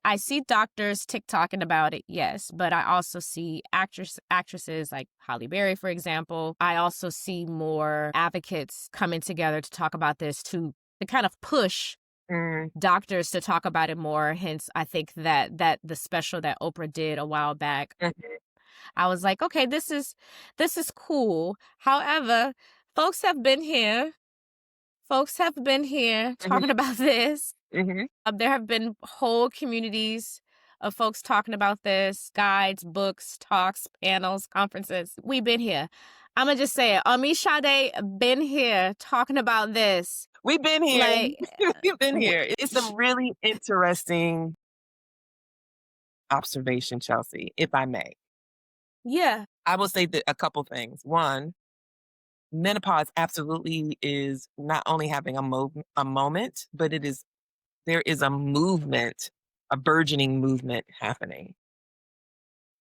I see doctors TikToking about it, yes, but I also see actresses like Holly Berry, for example. I also see more advocates coming together to talk about this, to kind of push Mm, doctors to talk about it more. Hence, I think that the special that Oprah did a while back, mhm, I was like, okay, this is cool. However, folks have been here. Folks have been here mhm, talking about this. mhm. There have been whole communities of folks talking about this, guides, books, talks, panels, conferences. We've been here. I'm gonna just say it. Omisade been here talking about this. We've been here. Like, We've been w- here. It's a sh- really interesting observation, Chelsea, if I may. yeah, I will say that a couple things. One, menopause absolutely is not only having a moment, but there is a movement, a burgeoning movement happening.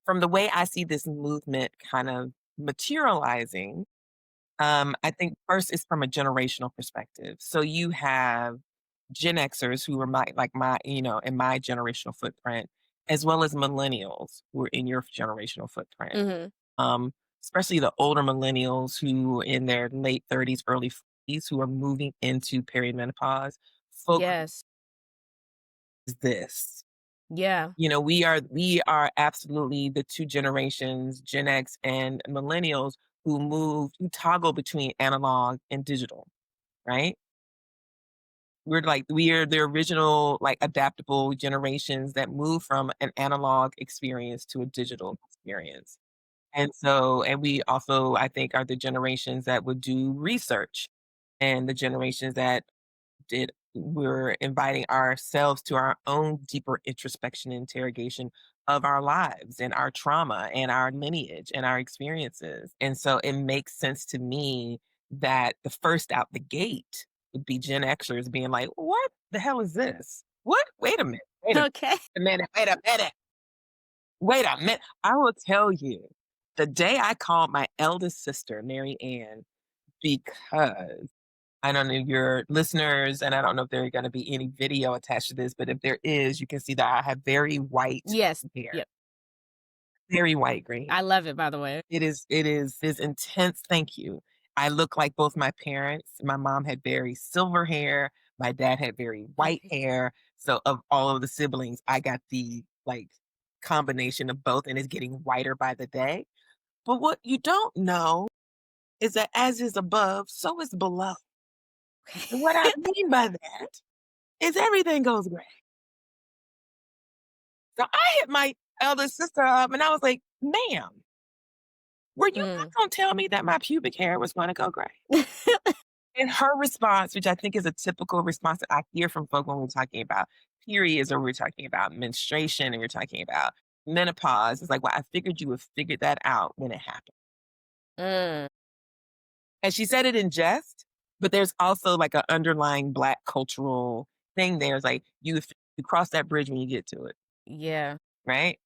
From the way I see this movement kind of materializing, I think first is from a generational perspective. So you have Gen Xers who are in my generational footprint, as well as millennials who are in your generational footprint. hmm, Um, Especially the older millennials who in their late 30s, early 40s who are moving into perimenopause. Focus yes, is this. yeah, We are absolutely the two generations, Gen X and millennials, who toggle between analog and digital, right? We are the original like adaptable generations that move from an analog experience to a digital experience. And we also, I think, are the generations that would do research and the generations that we're inviting ourselves to our own deeper introspection and interrogation of our lives and our trauma and our lineage and our experiences. And so it makes sense to me that the first out the gate would be Gen Xers being like, what the hell is this? What? Wait a minute. okay. A minute. Wait a minute. Wait a minute. I will tell you the day I called my eldest sister, Mary Ann, because I don't know your listeners, and I don't know if there are going to be any video attached to this, but if there is, you can see that I have very white Yes, hair, yep. very white green. I love it. By the way. It is intense. Thank you. I look like both my parents. My mom had very silver hair. My dad had very white hair. So of all of the siblings, I got the like combination of both, and it's getting whiter by the day. But what you don't know is that as is above, so is below. And what I mean by that is everything goes gray. So I hit my eldest sister up and I was like, ma'am, were you not Mm. going to tell me that my pubic hair was going to go gray? And her response, which I think is a typical response that I hear from folk when we're talking about periods or we're talking about menstruation and we're talking about menopause, is like, well, I figured you would figure that out when it happened. Mm. And she said it in jest, but there's also like an underlying Black cultural thing there. It's like you cross that bridge when you get to it, Yeah, right?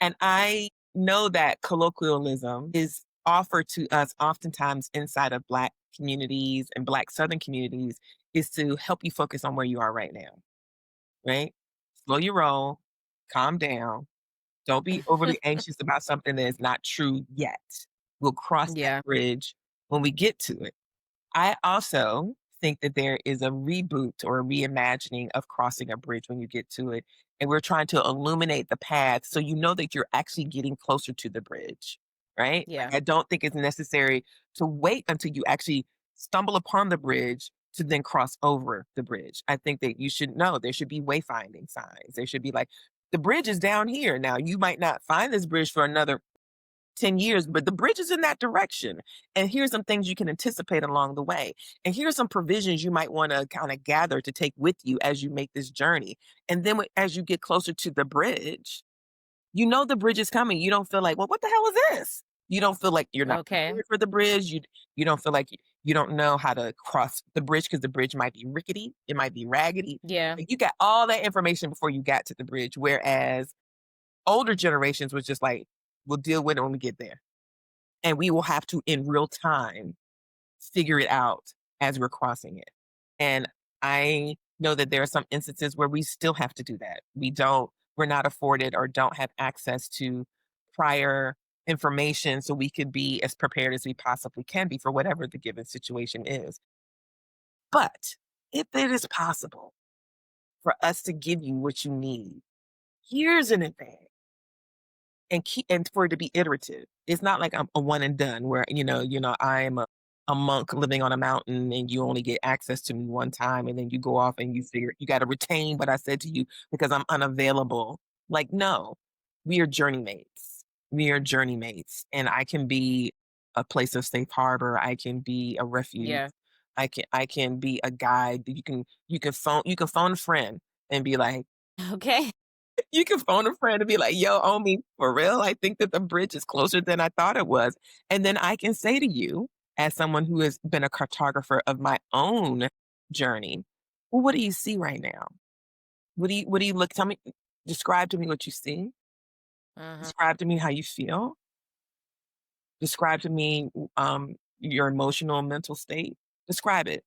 And I know that colloquialism is offered to us oftentimes inside of Black communities and Black Southern communities is to help you focus on where you are right now, right? Slow your roll, calm down. Don't be overly anxious about something that is not true yet. We'll cross that yeah, bridge when we get to it. I also think that there is a reboot or a reimagining of crossing a bridge when you get to it. And we're trying to illuminate the path so you know that you're actually getting closer to the bridge, right? yeah. Like, I don't think it's necessary to wait until you actually stumble upon the bridge to then cross over the bridge. I think that you should know there should be wayfinding signs. There should be like, the bridge is down here. Now, you might not find this bridge for another 10 years, but the bridge is in that direction. And here's some things you can anticipate along the way. And here's some provisions you might want to kind of gather to take with you as you make this journey. And then as you get closer to the bridge, you know the bridge is coming. You don't feel like, well, what the hell is this? You don't feel like you're not Okay. prepared for the bridge. You don't feel like you don't know how to cross the bridge because the bridge might be rickety, it might be raggedy. Yeah. Like, you got all that information before you got to the bridge. Whereas older generations was just like, we'll deal with it when we get there. And we will have to, in real time, figure it out as we're crossing it. And I know that there are some instances where we still have to do that. We're not afforded or don't have access to prior information so we could be as prepared as we possibly can be for whatever the given situation is. But if it is possible, for us to give you what you need years in advance and for it to be iterative. It's not like I'm a one and done where, I am a monk living on a mountain and you only get access to me one time and then you go off and you figure you got to retain what I said to you because I'm unavailable. Like, no, we are journey mates. We are journey mates. And I can be a place of safe harbor. I can be a refuge. Yeah. I can be a guide that you can phone a friend and be like, Okay. you can phone a friend and be like, yo, Omi, for real, I think that the bridge is closer than I thought it was. And then I can say to you, as someone who has been a cartographer of my own journey, well, what do you see right now? What do you look? Tell me, describe to me what you see. Uh-huh. Describe to me how you feel. Describe to me your emotional and mental state. Describe it.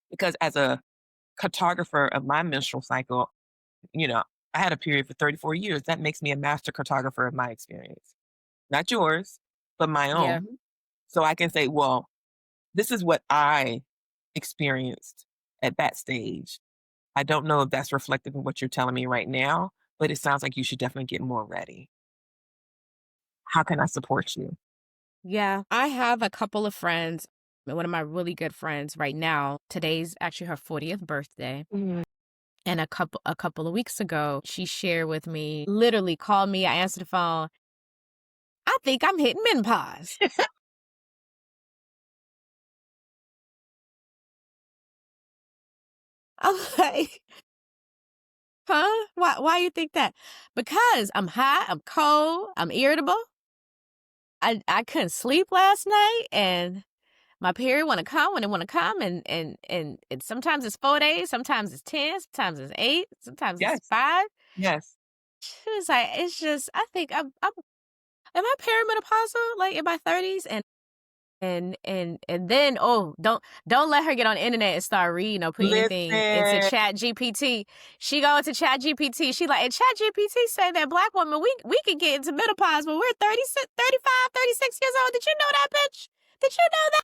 Because as a cartographer of my menstrual cycle, you know, I had a period for 34 years. That makes me a master cartographer of my experience. Not yours, but my Yeah. own. So I can say, well, this is what I experienced at that stage. I don't know if that's reflective of what you're telling me right now, but it sounds like you should definitely get more ready. How can I support you? Yeah. I have a couple of friends. One of my really good friends right now, today's actually her 40th birthday. Mhm. And a couple of weeks ago, she shared with me, literally called me, I answered the phone. I think I'm hitting menopause. I'm like, huh? Why you think that? Because I'm hot, I'm cold, I'm irritable. I couldn't sleep last night and my period wanna come when it wanna come and sometimes it's 4 days, sometimes it's 10, sometimes it's 8, sometimes it's Yes. 5. Yes. She was like, it's just I think I'm am I perimenopausal, like, in my 30s? And then, oh, don't let her get on the internet and start reading or put anything into Listen, Chat GPT. She go into Chat GPT. She like, and Chat GPT say that Black women, we can get into menopause when we're 36, 35, 36 years old. Did you know that, bitch? Did you know that?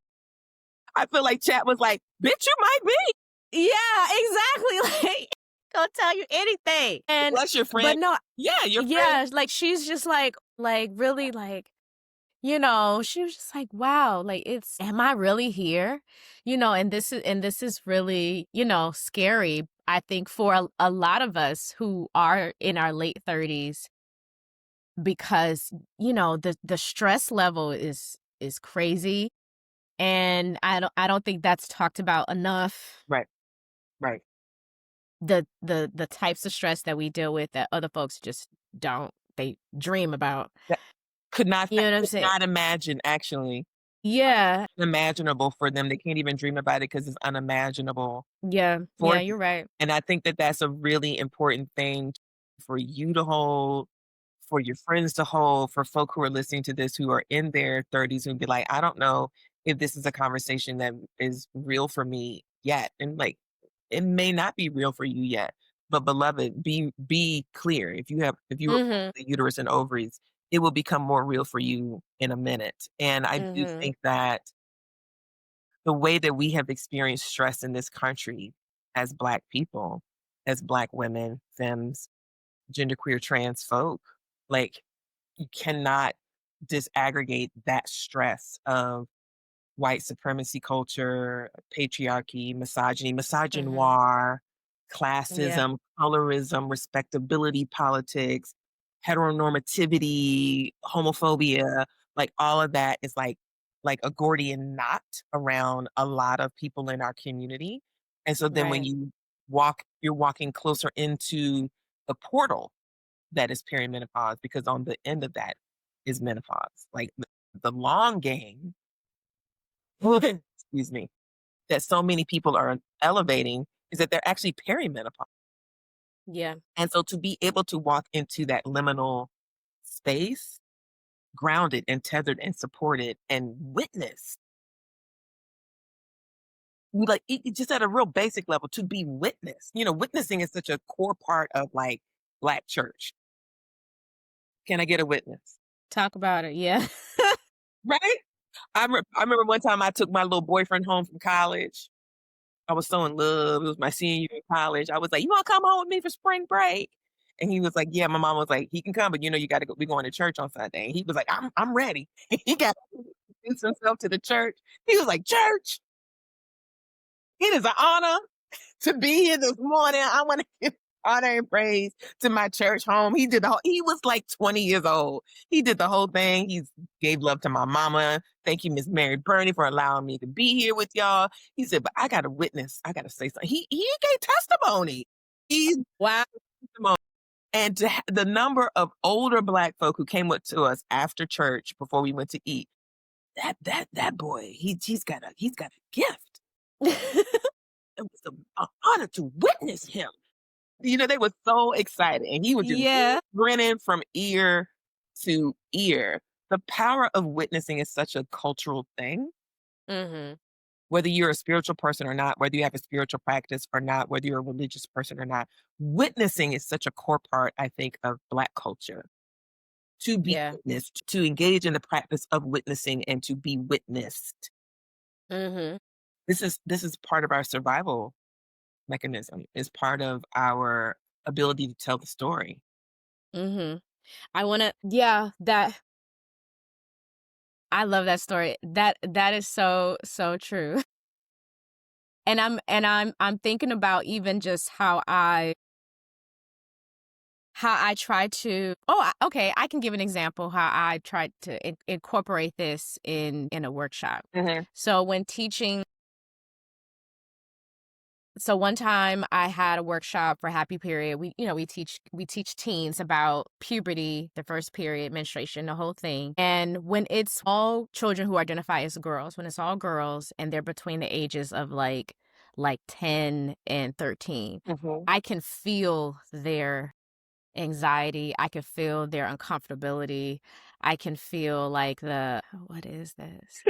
I feel like chat was like, bitch, you might be. Yeah, exactly. Like, gonna tell you anything. Bless your friend. But no, Yeah, your friend. yeah, like she's just like really like, she was just like, wow, like am I really here? And this is really, scary, I think, for a lot of us who are in our late 30s because, the stress level is crazy. And I don't think that's talked about enough. Right, right. The types of stress that we deal with that other folks just don't they dream about. That You know what I'm could saying? not imagine actually. Yeah. Unimaginable for them. They can't even dream about it because it's unimaginable Yeah. for Yeah, them. you're right. And I think that that's a really important thing for you to hold, for your friends to hold, for folk who are listening to this who are in their 30s and be like, I don't know if this is a conversation that is real for me yet. And like, it may not be real for you yet. But beloved, be clear. If you were Mhm. the uterus and ovaries, it will become more real for you in a minute. And I do Mhm. think that the way that we have experienced stress in this country as Black people, as Black women, femmes, genderqueer trans folk, like, you cannot disaggregate that stress of white supremacy culture, patriarchy, misogyny, Mhm. misogynoir, Yeah. classism, colorism, respectability politics, heteronormativity, homophobia, like all of that is like a Gordian knot around a lot of people in our community. And so then when Right. you you're walking closer into the portal that is perimenopause because on the end of that is menopause. Like the long game, excuse me, that so many people are elevating is that they're actually perimenopause. Yeah. And so to be able to walk into that liminal space, grounded and tethered and supported and witness, we like just at a real basic level to be witnessed. Witnessing is such a core part of like Black church. Can I get a witness? Talk about it. Yeah. Right? I remember one time I took my little boyfriend home from college. I was so in love. It was my senior year in college. I was like, "You wanna come home with me for spring break?" And he was like, "Yeah." My mom was like, "He can come, but, you gotta go, we're going to church on Sunday." And he was like, I'm ready." He got introduced himself to the church. He was like, "Church, it is an honor to be here this morning. I wanna give honor and praise to my church home." He was like 20 years old. He did the whole thing. He gave love to my mama. "Thank you, Miss Mary Burney, for allowing me to be here with y'all." He said, "But I gotta witness. I gotta say something." He gave testimony. He's Wow. testimony. And the number of older Black folk who came up to us after church before we went to eat, that boy, he's got a gift. It was an honor to witness him. They were so excited, and he was just Yeah. grinning from ear to ear. The power of witnessing is such a cultural thing. Mhm. Whether you're a spiritual person or not, whether you have a spiritual practice or not, whether you're a religious person or not, witnessing is such a core part, I think, of Black culture. To be Yeah. witnessed, to engage in the practice of witnessing and to be witnessed. Mhm. This is part of our survival mechanism, is part of our ability to tell the story. Mhm. I wanna yeah, that I love that story. That is so, so true. And I'm thinking about even just how I try to okay, I can give an example how I tried to incorporate this in a workshop. Mhm, So when teaching So one time I had a workshop for happy period. We teach teens about puberty, the first period, menstruation, the whole thing. And when it's all children who identify as girls, when it's all girls and they're between the ages of like 10 and 13, mhm. I can feel their anxiety. I can feel their uncomfortability. I can feel like what is this?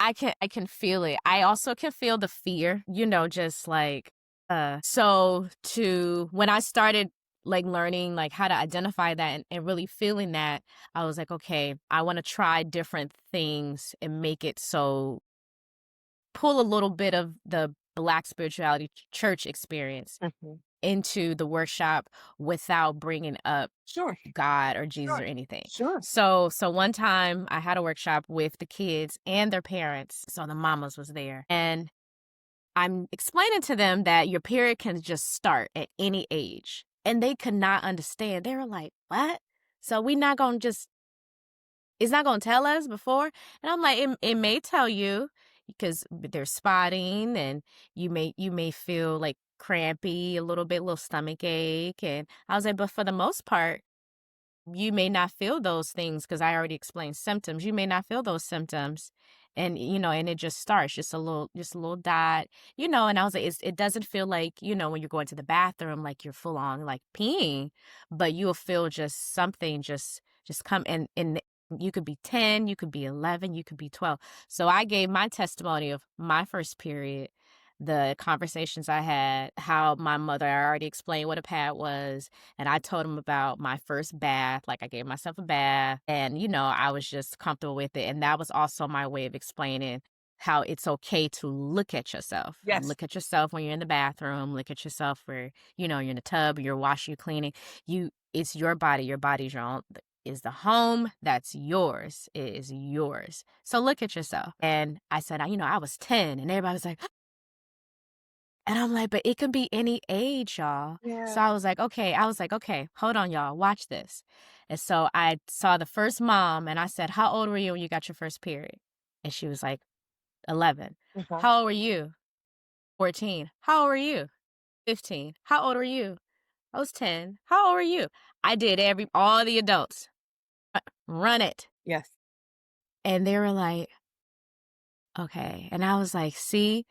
I can feel it. I also can feel the fear, just like so to when I started like learning like how to identify that and really feeling that, I was like, okay, I want to try different things and make it so pull a little bit of the Black spirituality church experience Mhm. into the workshop without bringing up Sure, God or Jesus sure, or anything. sure. So one time I had a workshop with the kids and their parents. So the mamas was there. And I'm explaining to them that your period can just start at any age. And they could not understand. They were like, "What?" So we not gonna just it's not gonna tell us before? And I'm like, it may tell you because there's spotting and you may feel like crampy, a little stomach ache. And I was like, but for the most part, you may not feel those things because I already explained symptoms. You may not feel those symptoms. And it just starts just a little dot, and I was like, it doesn't feel like, when you're going to the bathroom, like you're full on like peeing, but you'll feel just something just come and you could be 10, you could be 11, you could be 12. So I gave my testimony of my first period, the conversations I had, how my mother, I already explained what a pad was. And I told him about my first bath. Like I gave myself a bath and, I was just comfortable with it. And that was also my way of explaining how it's okay to look at yourself. Yes, Look at yourself when you're in the bathroom. Look at yourself where, you're in the tub, you're washing, you're cleaning. It's your body. Your body's your own. Is the home that's yours. It is yours. So look at yourself. And I said, I was 10 and everybody was like, and I'm like, but it could be any age, y'all. yeah. So I was like, okay, hold on, y'all, watch this. And so I saw the first mom and I said, how old were you when you got your first period? And she was like, 11. Uh-huh. How old were you? 14. How old were you? 15. How old were you? I was 10. How old were you? I did all the adults. Run it. Yes, And they were like, okay. And I was like, see,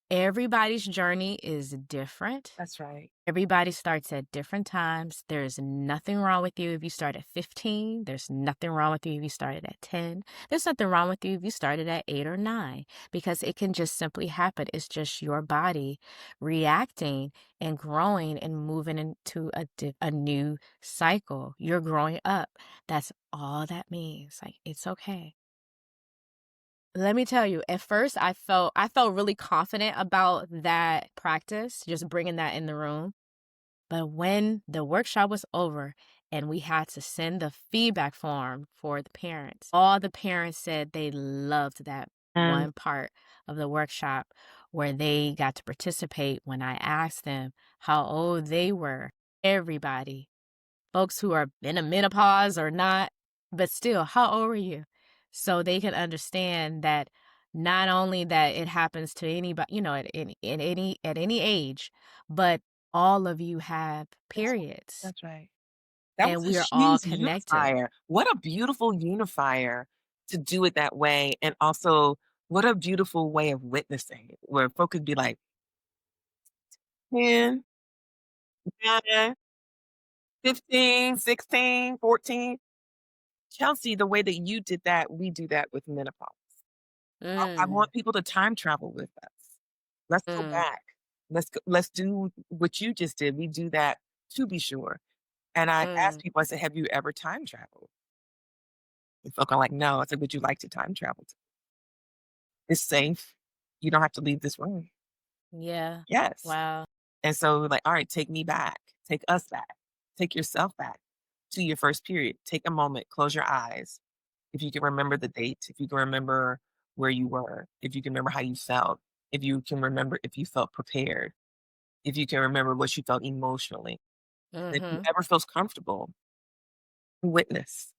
everybody's journey is different. that's right. Everybody starts at different times. There's nothing wrong with you if you start at 15. There's nothing wrong with you if you started at 10. There's nothing wrong with you if you started at 8 or 9 because it can just simply happen. It's just your body reacting and growing and moving into a new cycle. You're growing up. That's all that means. Like, it's okay. Let me tell you, at first I felt really confident about that practice, just bringing that in the room. But when the workshop was over and we had to send the feedback form for the parents, all the parents said they loved that Mm, one part of the workshop where they got to participate when I asked them how old they were. Everybody, folks who are in a menopause or not, but still, how old are you? So they can understand that not only that it happens to anybody, at any age, but all of you have that's periods that's right. That was and a we are all huge connected. unifier. What a beautiful unifier to do it that way, and also what a beautiful way of witnessing it, where folk could be like, 10, 9, 15, 16, 14. Chelsea, the way that you did that, we do that with menopause. I Mm, want people to time travel with us. Let's go mm, back. Let's do what you just did. We do that to be sure. And I asked mm, people, I said, "Have you ever time traveled?" And folk are like, "No." I said, "Would you like to time travel? It's safe. You don't have to leave this room." yeah. Yes. Wow. And so we're like, "All right, take me back. Take us back. Take yourself back to your first period. Take a moment, close your eyes. If you can remember the date, if you can remember where you were, if you can remember how you felt, if you can remember if you felt prepared, if you can remember what you felt emotionally, if you Mhm. ever feels comfortable, witness,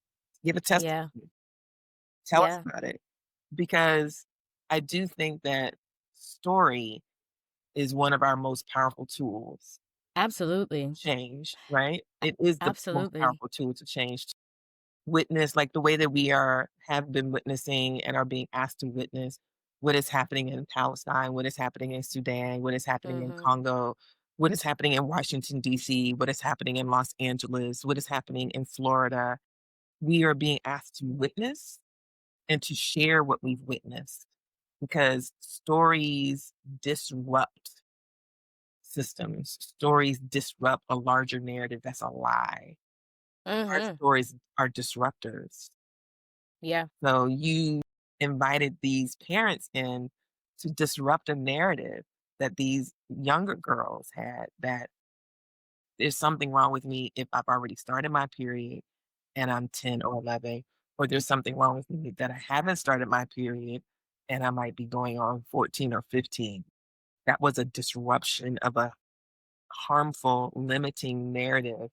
give a Yeah. testimony, tell us Yeah. about it." Because I do think that story is one of our most powerful tools Absolutely. to change, right? It is the most Absolutely. powerful tool to change. Witness, like the way that we have been witnessing and are being asked to witness what is happening in Palestine, what is happening in Sudan, what is happening in Mhm. Congo, what is happening in Washington, DC, what is happening in Los Angeles, what is happening in Florida. We are being asked to witness and to share what we've witnessed because stories disrupt systems. Stories disrupt a larger narrative that's a lie. Our Mhm. stories are disruptors. Yeah. So you invited these parents in to disrupt a narrative that these younger girls had that there's something wrong with me if I've already started my period and I'm 10 or 11, or there's something wrong with me that I haven't started my period and I might be going on 14 or 15. That was a disruption of a harmful, limiting narrative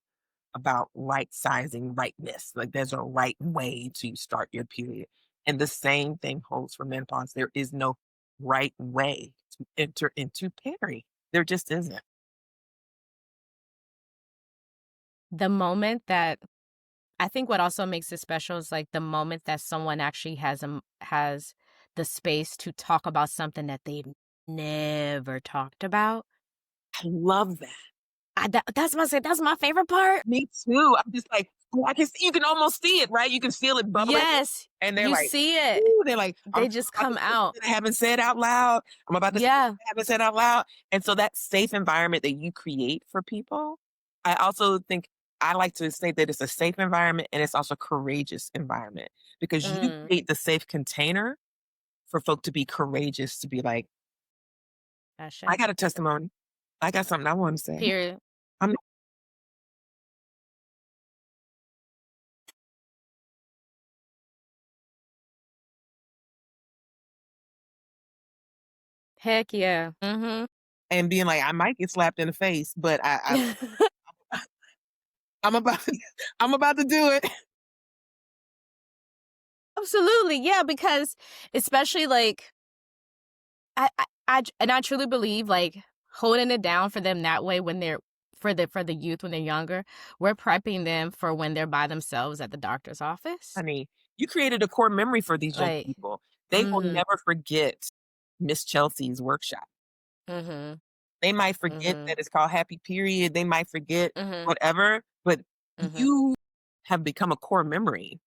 about right sizing rightness. Like there's a right way to start your period. And the same thing holds for menopause. There is no right way to enter into peri. There just isn't. The moment that I think what also makes it special is like the moment that someone actually has the space to talk about something that they've never talked about. I love that. That's my favorite part. Me too. I'm just like, oh, I can see, you can almost see it, right? You can feel it bubbling. Yes, And they're you like, see it. ooh, they're like, I'm They just about to come say out. something I haven't said out loud. I'm about to say something Yeah. I haven't said out loud. And so that safe environment that you create for people, I also think I like to say that it's a safe environment and it's also a courageous environment because you Mm. create the safe container for folk to be courageous, to be like, I Ashe. got a testimony. I got something I want to say. Period. I'm Heck yeah. Mhm. and being like, I might get slapped in the face, but I'm about to, I'm about to do it. Absolutely. Yeah, because especially like and I truly believe like holding it down for them that way when they're for the youth when they're younger, we're prepping them for when they're by themselves at the doctor's office. Honey, you created a core memory for these young Like, people. They will mhm, never forget Miss Chelsea's workshop. mhm, They might forget mhm, that it's called Happy Period. They might forget mhm, whatever, but mhm, you have become a core memory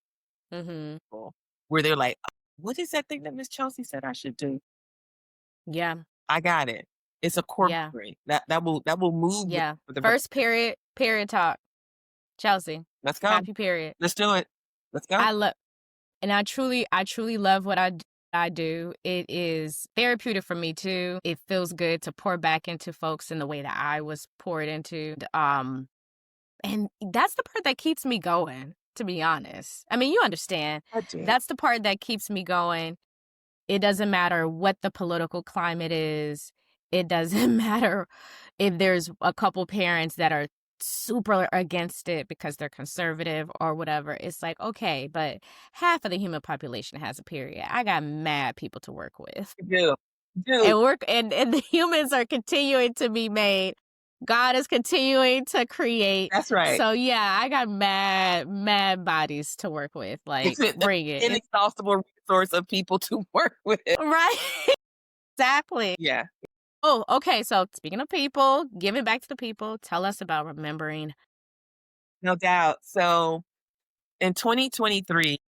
mhm. where they're like, what is that thing that Miss Chelsea said I should do? Yeah, I got it. It's a core yeah, memory that will move with yeah. for the rest. First period talk. Chelsea. Let's go. Happy period. Let's do it. Let's go. I love and I truly love what I do. I do. It is therapeutic for me too. It feels good to pour back into folks in the way that I was poured into. And that's the part that keeps me going, to be honest. I mean, you understand. I do. That's the part that keeps me going. It doesn't matter what the political climate is. It doesn't matter if there's a couple parents that are super against it because they're conservative or whatever. It's like, okay, but half of the human population has a period. I got mad people to work with. I do. Do. And the humans are continuing to be made. God is continuing to create. That's right. So yeah, I got mad bodies to work with. Like, It's an bring it. inexhaustible resource of people to work with. Right. Exactly. Yeah, Oh, okay. So speaking of people, giving back to the people, tell us about remembering. no doubt. So in 2023,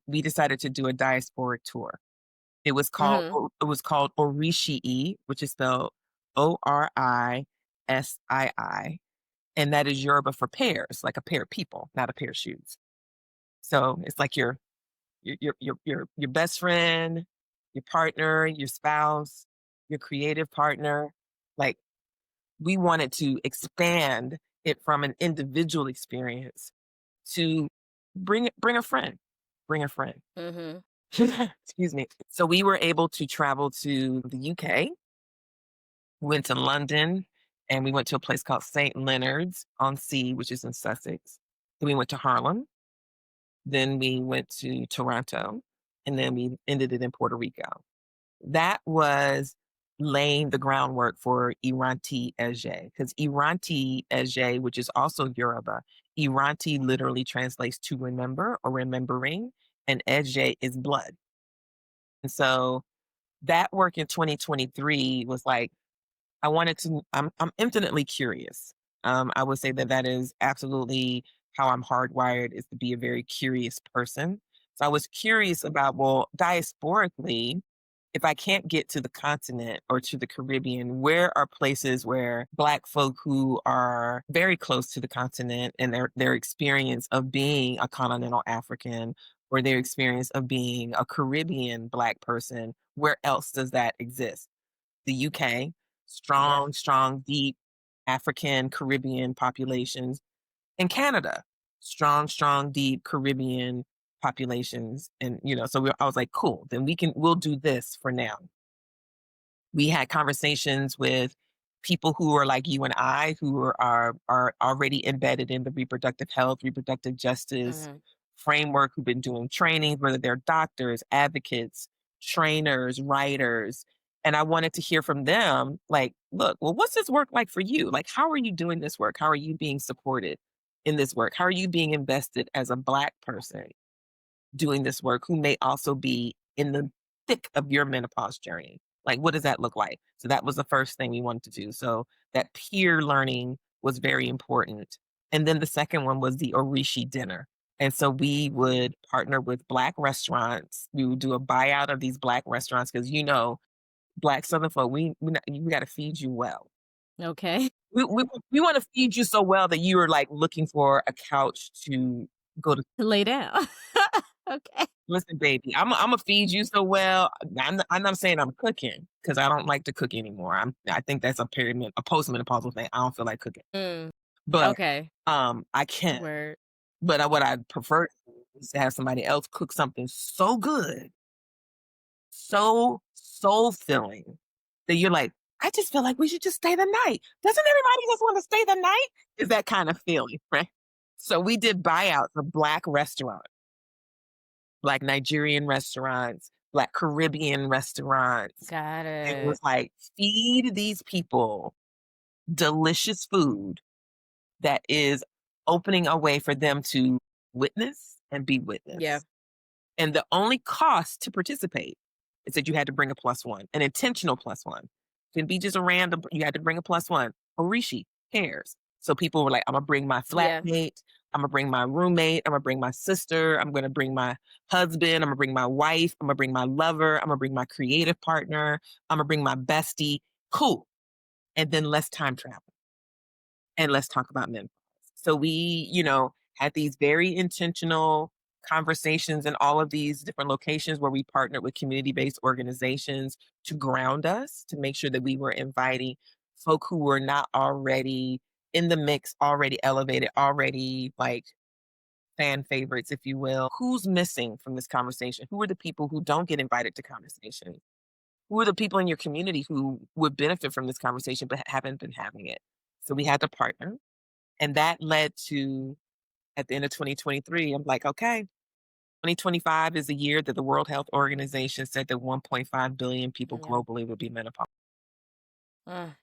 we decided to do a diasporic tour. Hmm. It was called Orishii, which is spelled Orisii, and that is Yoruba for pairs, like a pair of people, not a pair of shoes. So it's like your best friend, your partner, your spouse, your creative partner. Like we wanted to expand it from an individual experience to bring a friend, bring a friend. Hmm. Excuse me. So we were able to travel to the UK, went to London, and we went to a place called St. Leonard's on Sea, which is in Sussex. Then we went to Harlem. Then we went to Toronto, and then we ended it in Puerto Rico. That was laying the groundwork for Iranti Eje, because Iranti Eje, which is also Yoruba, Iranti literally translates to remember or remembering, and Eje is blood. And so that work in 2023 was like, I'm infinitely curious. I would say that that is absolutely how I'm hardwired, is to be a very curious person. So I was curious about, well, diasporically, if I can't get to the continent or to the Caribbean, where are places where Black folk who are very close to the continent and their experience of being a continental African or their experience of being a Caribbean Black person, where else does that exist? The UK, Yeah. strong, deep African Caribbean populations, and Canada, strong, deep Caribbean populations. And, so I was like, cool, then we'll do this for now. We had conversations with people who are like you and I, who are already embedded in the reproductive health, reproductive justice Hmm. framework, who've been doing trainings, whether they're doctors, advocates, trainers, writers. And I wanted to hear from them, like, look, well, what's this work like for you? Like, how are you doing this work? How are you being supported in this work? How are you being invested as a Black person doing this work who may also be in the thick of your menopause journey? Like, what does that look like? So that was the first thing we wanted to do. So that peer learning was very important. And then the second one was the Orishi dinner. And so we would partner with Black restaurants. We would do a buyout of these Black restaurants because, Black Southern folk, we got to feed you well. Okay. We want to feed you so well that you are like looking for a couch to go to. Lay down. Okay. Listen, baby, I'm gonna feed you so well. I'm not saying I'm cooking because I don't like to cook anymore. I think that's a a postmenopausal thing. I don't feel like cooking, Mm, but okay. I can. Word. But what I prefer is to have somebody else cook something so good, so soul filling that you're like, I just feel like we should just stay the night. Doesn't everybody just want to stay the night? Is that kind of feeling, right? So we did buyouts of Black restaurants, Black Nigerian restaurants, Black Caribbean restaurants. Got It was it. like, feed these people delicious food that is opening a way for them to witness and be Yeah. witnessed. And the only cost to participate is that you had to bring a plus one, an intentional plus one. Couldn't be just a random, you had to bring a plus one. Orishi, pairs. So people were like, I'm gonna bring my Yeah. flatmate, I'm gonna bring my roommate, I'm gonna bring my sister, I'm gonna bring my husband, I'm gonna bring my wife, I'm gonna bring my lover, I'm gonna bring my creative partner, I'm gonna bring my bestie. Cool. And then let's time travel and let's talk about menopause. So we, had these very intentional conversations in all of these different locations where we partnered with community-based organizations to ground us, to make sure that we were inviting folk who were not already in the mix, already elevated, already like fan favorites, if you will. Who's missing from this conversation? Who are the people who don't get invited to conversations? Who are the people in your community who would benefit from this conversation but haven't been having it? So we had to partner. And that led to, at the end of 2023, I'm like, okay, 2025 is the year that the World Health Organization said that 1.5 billion people Yeah. globally would be menopause. Mm.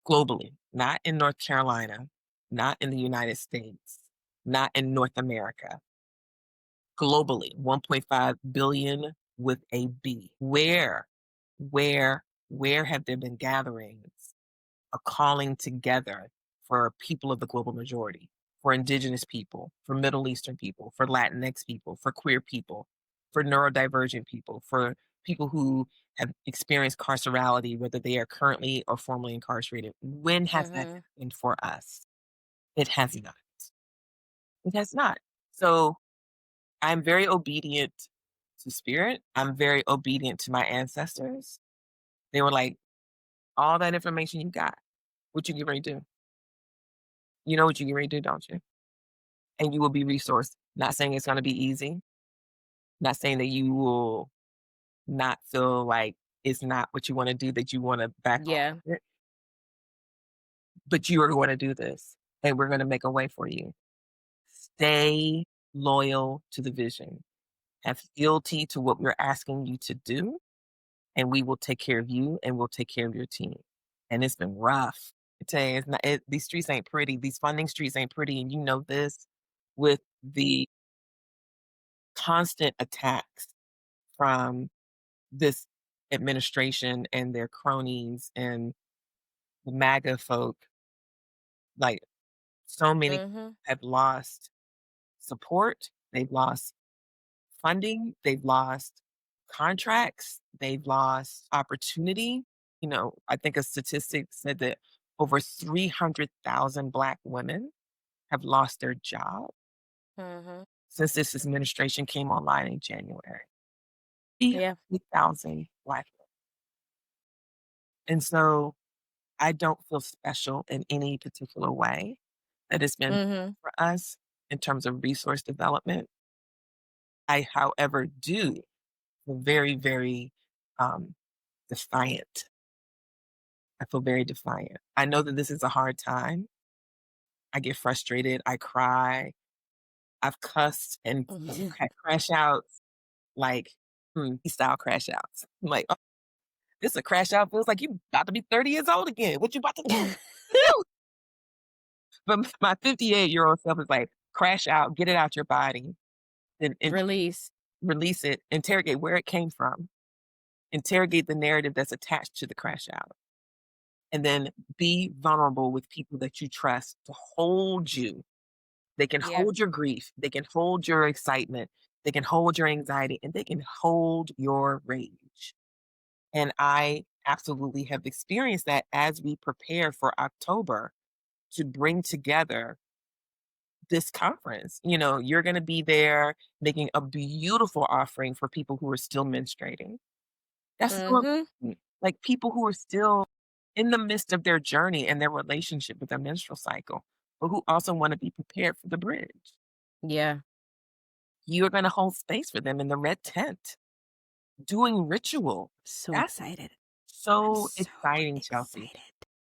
Globally, not in North Carolina, not in the United States, not in North America. Globally, 1.5 billion with a B. Where have there been gatherings, a calling together for people of the global majority, for indigenous people, for Middle Eastern people, for Latinx people, for queer people, for neurodivergent people, for people who have experienced carcerality, whether they are currently or formerly incarcerated? When has that Mhm. happened for us? It has not. It has not. So I'm very obedient to spirit. I'm very obedient to my ancestors. They were like, all that information you got, what you get ready to do? You know what you get ready to do, don't you? And you will be resourced. Not saying it's going to be easy. Not saying that you will not feel like it's not what you want to do, that you want to back off Yeah. of it, but you are going to do this and we're going to make a way for you. Stay loyal to the vision. Have fealty to what we're asking you to do, and we will take care of you and we'll take care of your team. And it's been rough. I tell you, these streets ain't pretty. These funding streets ain't pretty. And you know this with the constant attacks from this administration and their cronies and the MAGA folk. Like, so many Mhm. have lost support, they've lost funding, they've lost contracts, they've lost opportunity. You know, I think a statistic said that over 300,000 Black women have lost their job Mhm. since this administration came online in January. Yeah. 300,000 Black women. And so I don't feel special in any particular way that has been Mhm. for us in terms of resource development. I, however, do feel very, very um, defiant. I feel very defiant. I know that this is a hard time. I get frustrated. I cry. I've cussed and had crash outs like style crash outs. I'm like, oh, this a crash out feels like you about to be 30 years old again. What you about to do? Do? But my 58-year-old self is like, crash out, get it out your body, and Release. release it, interrogate where it came from, interrogate the narrative that's attached to the crash out, and then be vulnerable with people that you trust to hold you. They can Yeah. hold your grief, they can hold your excitement, they can hold your anxiety, and they can hold your rage. And I absolutely have experienced that as we prepare for October to bring together this conference. You know, you're going to be there making a beautiful offering for people who are still menstruating. That's so Mhm. important. Like people who are still in the midst of their journey and their relationship with their menstrual cycle, but who also want to be prepared for the bridge. Yeah. You're going to hold space for them in the red tent, doing ritual. So That's excited. I'm so so exciting, Chelsea. excited.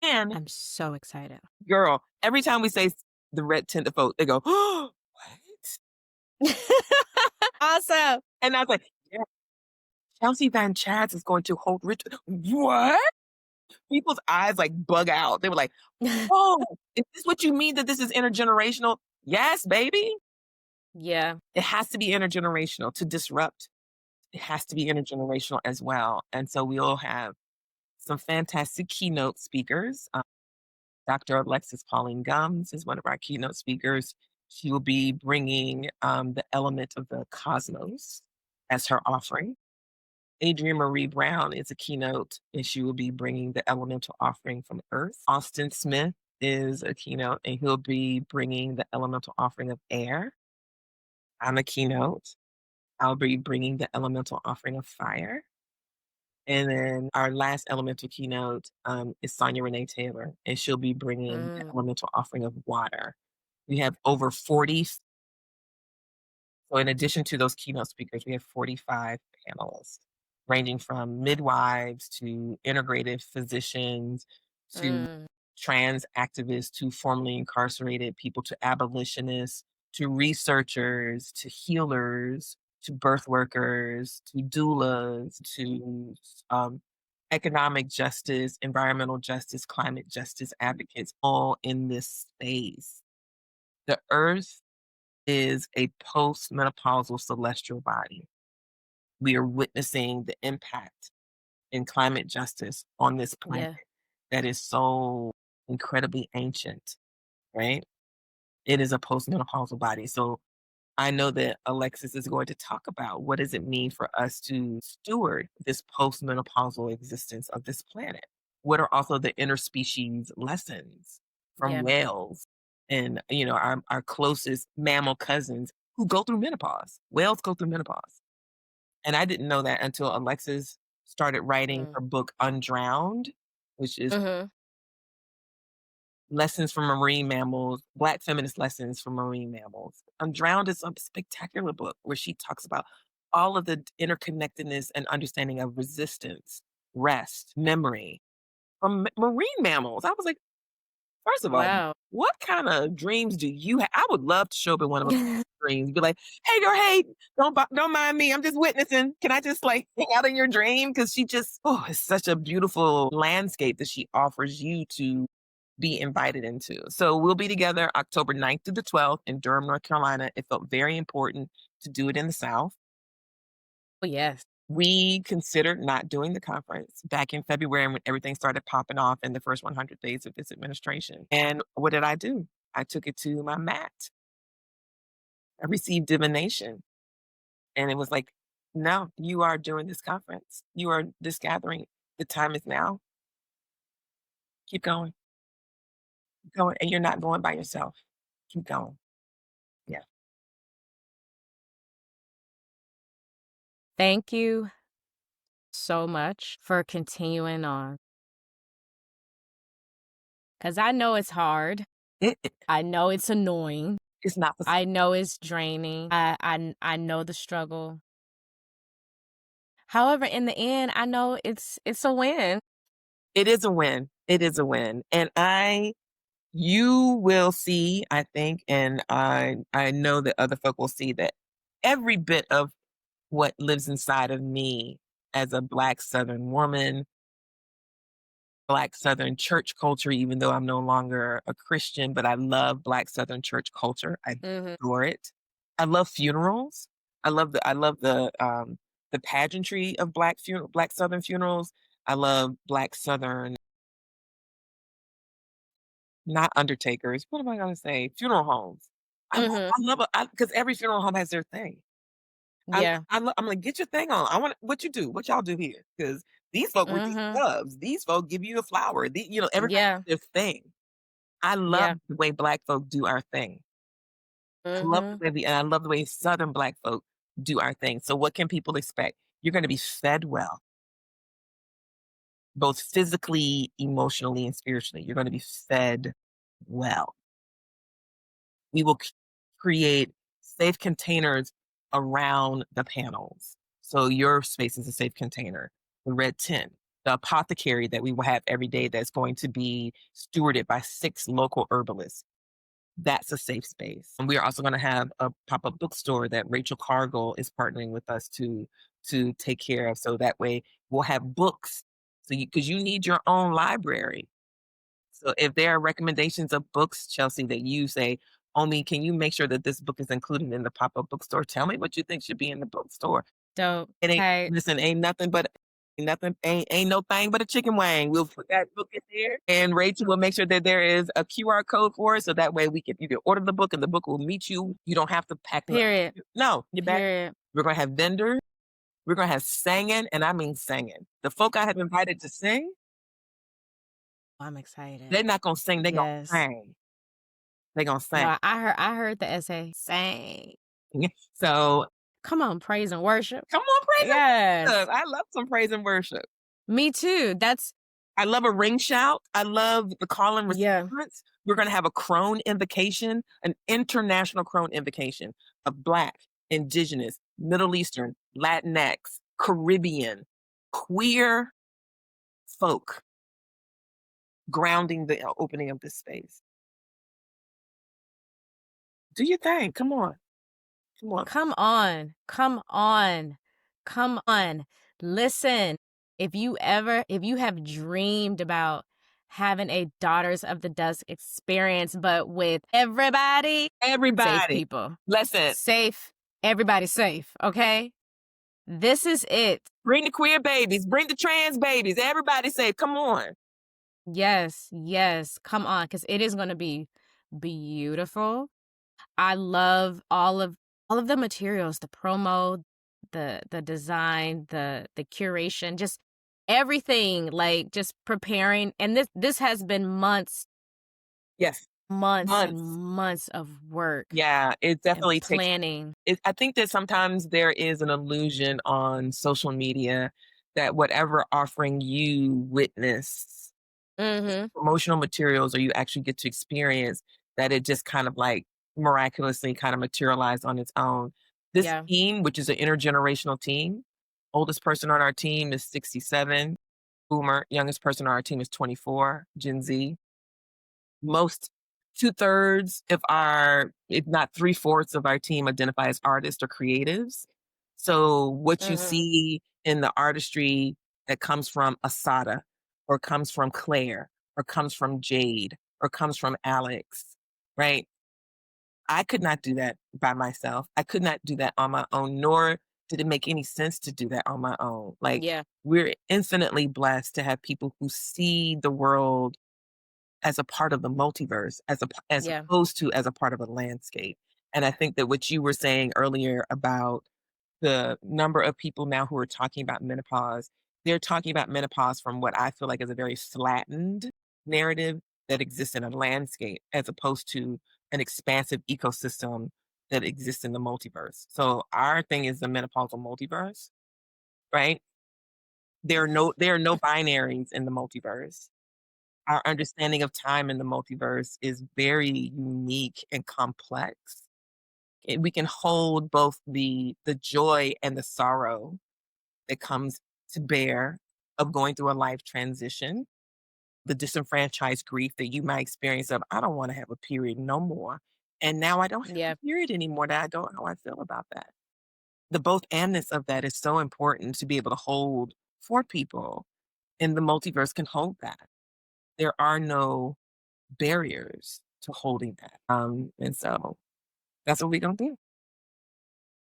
And I'm so excited. girl, every time we say the red tent to folk, they go, oh, what? Awesome. And I was like, yeah, Chelsea Van Chaz is going to hold ritual. What? People's eyes like bug out. They were like, oh, is this what you mean that this is intergenerational? Yes, baby. Yeah. It has to be intergenerational to disrupt. It has to be intergenerational as well. And so we'll have some fantastic keynote speakers. Dr. Alexis Pauline Gums is one of our keynote speakers. She will be bringing the element of the cosmos as her offering. Adrienne Marie Brown is a keynote, and she will be bringing the elemental offering from Earth. Austin Smith is a keynote, and he'll be bringing the elemental offering of air. I'm a keynote. I'll be bringing the elemental offering of fire. And then our last elemental keynote is Sonia Renee Taylor, and she'll be bringing the Mm, elemental offering of water. We have over 40. So, in addition to those keynote speakers, we have 45 panelists, ranging from midwives to integrative physicians to mm. trans activists to formerly incarcerated people to abolitionists to researchers to healers to birth workers to doulas to economic justice, environmental justice, climate justice advocates, all in this space. The earth is a postmenopausal celestial body. We are witnessing the impact in climate justice on this planet Yeah. that is so incredibly ancient, right? It is a postmenopausal body. So I know that Alexis is going to talk about what does it mean for us to steward this postmenopausal existence of this planet? What are also the interspecies lessons from Yeah. whales and our closest mammal cousins who go through menopause? Whales go through menopause. And I didn't know that until Alexis started writing Mm. her book Undrowned, which is Mhm. lessons from marine mammals, Black feminist lessons from marine mammals. Undrowned is a spectacular book where she talks about all of the interconnectedness and understanding of resistance, rest, memory from marine mammals. I was like, first of all, Wow. what kind of dreams do you have? I would love to show up in one of those dreams, be like, "Hey, girl, hey, don't mind me. I'm just witnessing. Can I just like hang out in your dream?" Because she just, oh, it's such a beautiful landscape that she offers you to be invited into. So we'll be together October 9th through the 12th in Durham, North Carolina. It felt very important to do it in the South. Oh, yes. We considered not doing the conference back in February when everything started popping off in the first 100 days of this administration. And what did I do? I took it to my mat. I received divination. And it was like, no, you are doing this conference. You are this gathering. The time is now. Keep going. Keep going. And you're not going by yourself. Keep going. Yeah. Thank you so much for continuing on, cause I know it's hard. It I know it's annoying. it's not the I know it's draining. I know the struggle. However, in the end, I know it's a win. it is a win. It is a win. And you will see, I think, and I know that other folk will see that every bit of what lives inside of me as a Black Southern woman, Black Southern church culture, even though I'm no longer a Christian, but I love Black Southern church culture. I Mhm. adore it. I love funerals. I love the pageantry of Black Southern funerals. I love Black Southern, not undertakers. What am I gonna say? Funeral homes. Mhm. I love it because every funeral home has their thing. Yeah. I'm like, "Get your thing on. I want what you do, what y'all do here? Because these folk release Mhm. doves. These folk give you a flower. Everybody Yeah. has their thing. I love Yeah. the way Black folk do our thing. Mhm. I love the way Southern Black folk do our thing. So what can people expect? You're gonna be fed well, both physically, emotionally, and spiritually. You're gonna be fed well. We will create safe containers around the panels. So your space is a safe container. The red tent, the apothecary that we will have every day that's going to be stewarded by 6 local herbalists. That's a safe space. And we are also going to have a pop-up bookstore that Rachel Cargill is partnering with us to take care of. So that way we'll have books. So because you need your own library. So if there are recommendations of books, Chelsea, that you say, "Omi, can you make sure that this book is included in the pop-up bookstore? Tell me what you think should be in the bookstore." Dope. It ain't Tight. listen, ain't no thing but a chicken wing. We'll put that book in there, and Rachel will make sure that there is a QR code for it, so that way we can either order the book and the book will meet you. You don't have to pack no. Period. No, you back. Period. We're gonna have vendors. We're gonna have singing, and I mean singing. The folk I have invited to sing, I'm excited. they're not gonna sing. They're gonna Yes. sing. They're gonna sing. No, I heard the essay. Same. So Come on, praise and worship. come on, praise and Yes. worship. I love some praise and worship. Me too. That's I love a ring shout. I love the call and yeah. response. We're going to have a crone invocation, an international crone invocation of Black, Indigenous, Middle Eastern, Latinx, Caribbean, queer folk grounding the opening of this space. Do your thing. Come on. Come on. Come on. Come on. Come on. Listen, if you have dreamed about having a Daughters of the Dusk experience, but with everybody, safe Everybody. people, Listen, safe, everybody safe, okay? This is it. bring the queer babies, bring the trans babies. Everybody say, come on. Yes, yes, come on, because it is going to be beautiful. I love all of the materials, the promo, the design, the curation, just everything, like just preparing. And this has been Yes. months and Months. months of work Yeah, it and definitely takes planning. I think that sometimes there is an illusion on social media that whatever offering you witness Mhm. promotional materials or you actually get to experience, that it just kind of like miraculously kind of materialized on its own. This Yeah. team, which is an intergenerational team, oldest person on our team is 67, boomer, youngest person on our team is 24, Gen Z. Most two-thirds of our, if not three-fourths of our team identify as artists or creatives. So what you Mhm. see in the artistry that comes from Asada or comes from Claire or comes from Jade or comes from Alex, right? I could not do that by myself. I could not do that on my own, nor did it make any sense to do that on my own. Like, Yeah. we're infinitely blessed to have people who see the world as a part of the multiverse, as Yeah. opposed to as a part of a landscape. And I think that what you were saying earlier about the number of people now who are talking about menopause, they're talking about menopause from what I feel like is a very flattened narrative that exists in a landscape as opposed to an expansive ecosystem that exists in the multiverse. So our thing is the menopausal multiverse, right? There are no binaries in the multiverse. Our understanding of time in the multiverse is very unique and complex. We can hold both the joy and the sorrow that comes to bear of going through a life transition, the disenfranchised grief that you might experience of, I don't want to have a period no more. And now I don't have Yeah. a period anymore. That I don't know how I feel about that. The both andness of that is so important to be able to hold for people. And the multiverse can hold that. There are no barriers to holding that. And so that's what we're gonna do.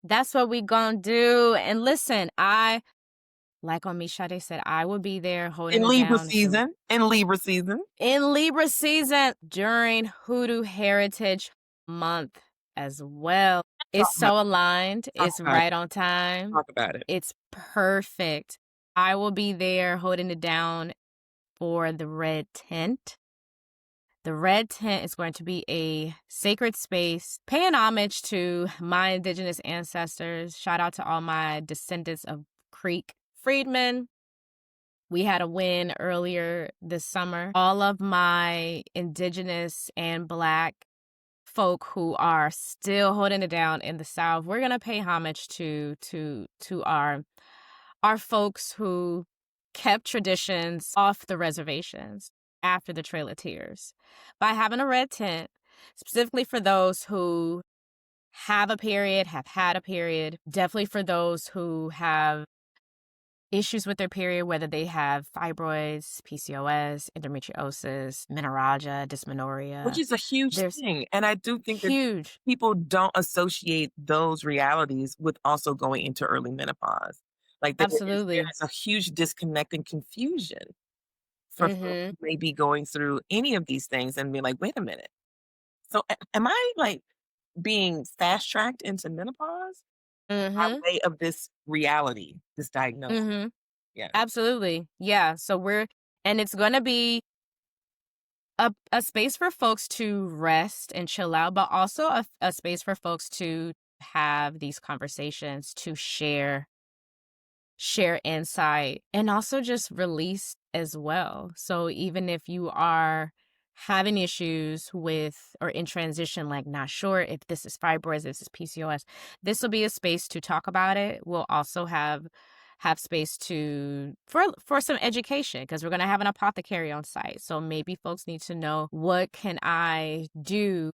That's what we gonna do. And listen, like Omisade said, I will be there holding In it Libra down. season, in Libra season. In Libra season during Hoodoo Heritage Month as well. It's Talk about so aligned. talk It's about it. right on time. Talk about it. It's perfect. I will be there holding it down for the red tent. The red tent is going to be a sacred space paying homage to my indigenous ancestors. Shout out to all my descendants of Creek freedmen. We had a win earlier this summer. All of my indigenous and Black folk who are still holding it down in the South, we're gonna pay homage to our folks who kept traditions off the reservations after the Trail of Tears by having a red tent, specifically for those who have a period, have had a period, definitely for those who have issues with their period, whether they have fibroids, PCOS, endometriosis, menorrhagia, Which dysmenorrhea. is a huge There's thing. And I do think that huge. people don't associate those realities with also going into early menopause. Like there Absolutely. is a huge disconnect and confusion for folks Mm-hmm. who may be going through any of these things and be like, wait a minute. So am I like being fast tracked into menopause by Mm-hmm. way of this reality, this diagnosis? Mm-hmm. Yeah. Absolutely. Yeah. And it's gonna be a space for folks to rest and chill out, but also a space for folks to have these conversations to share insight and also just release as well. So even if you are having issues with or in transition, like not sure if this is fibroids, this is PCOS, this will be a space to talk about it. We'll also have space to for some education because we're going to have an apothecary on site. So maybe folks need to know, what can I do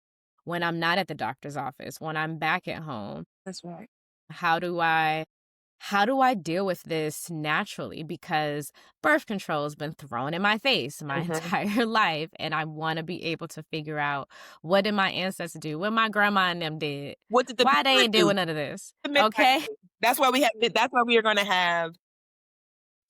when I'm not at the doctor's office, when I'm back at home? That's right. How do I deal with this naturally? Because birth control has been thrown in my face my Mhm. entire life, and I want to be able to figure out, what did my ancestors do? What my grandma and them did? What did the Why they midwife ain't deal do? with none of this? The midwife Okay. do. That's why we are gonna have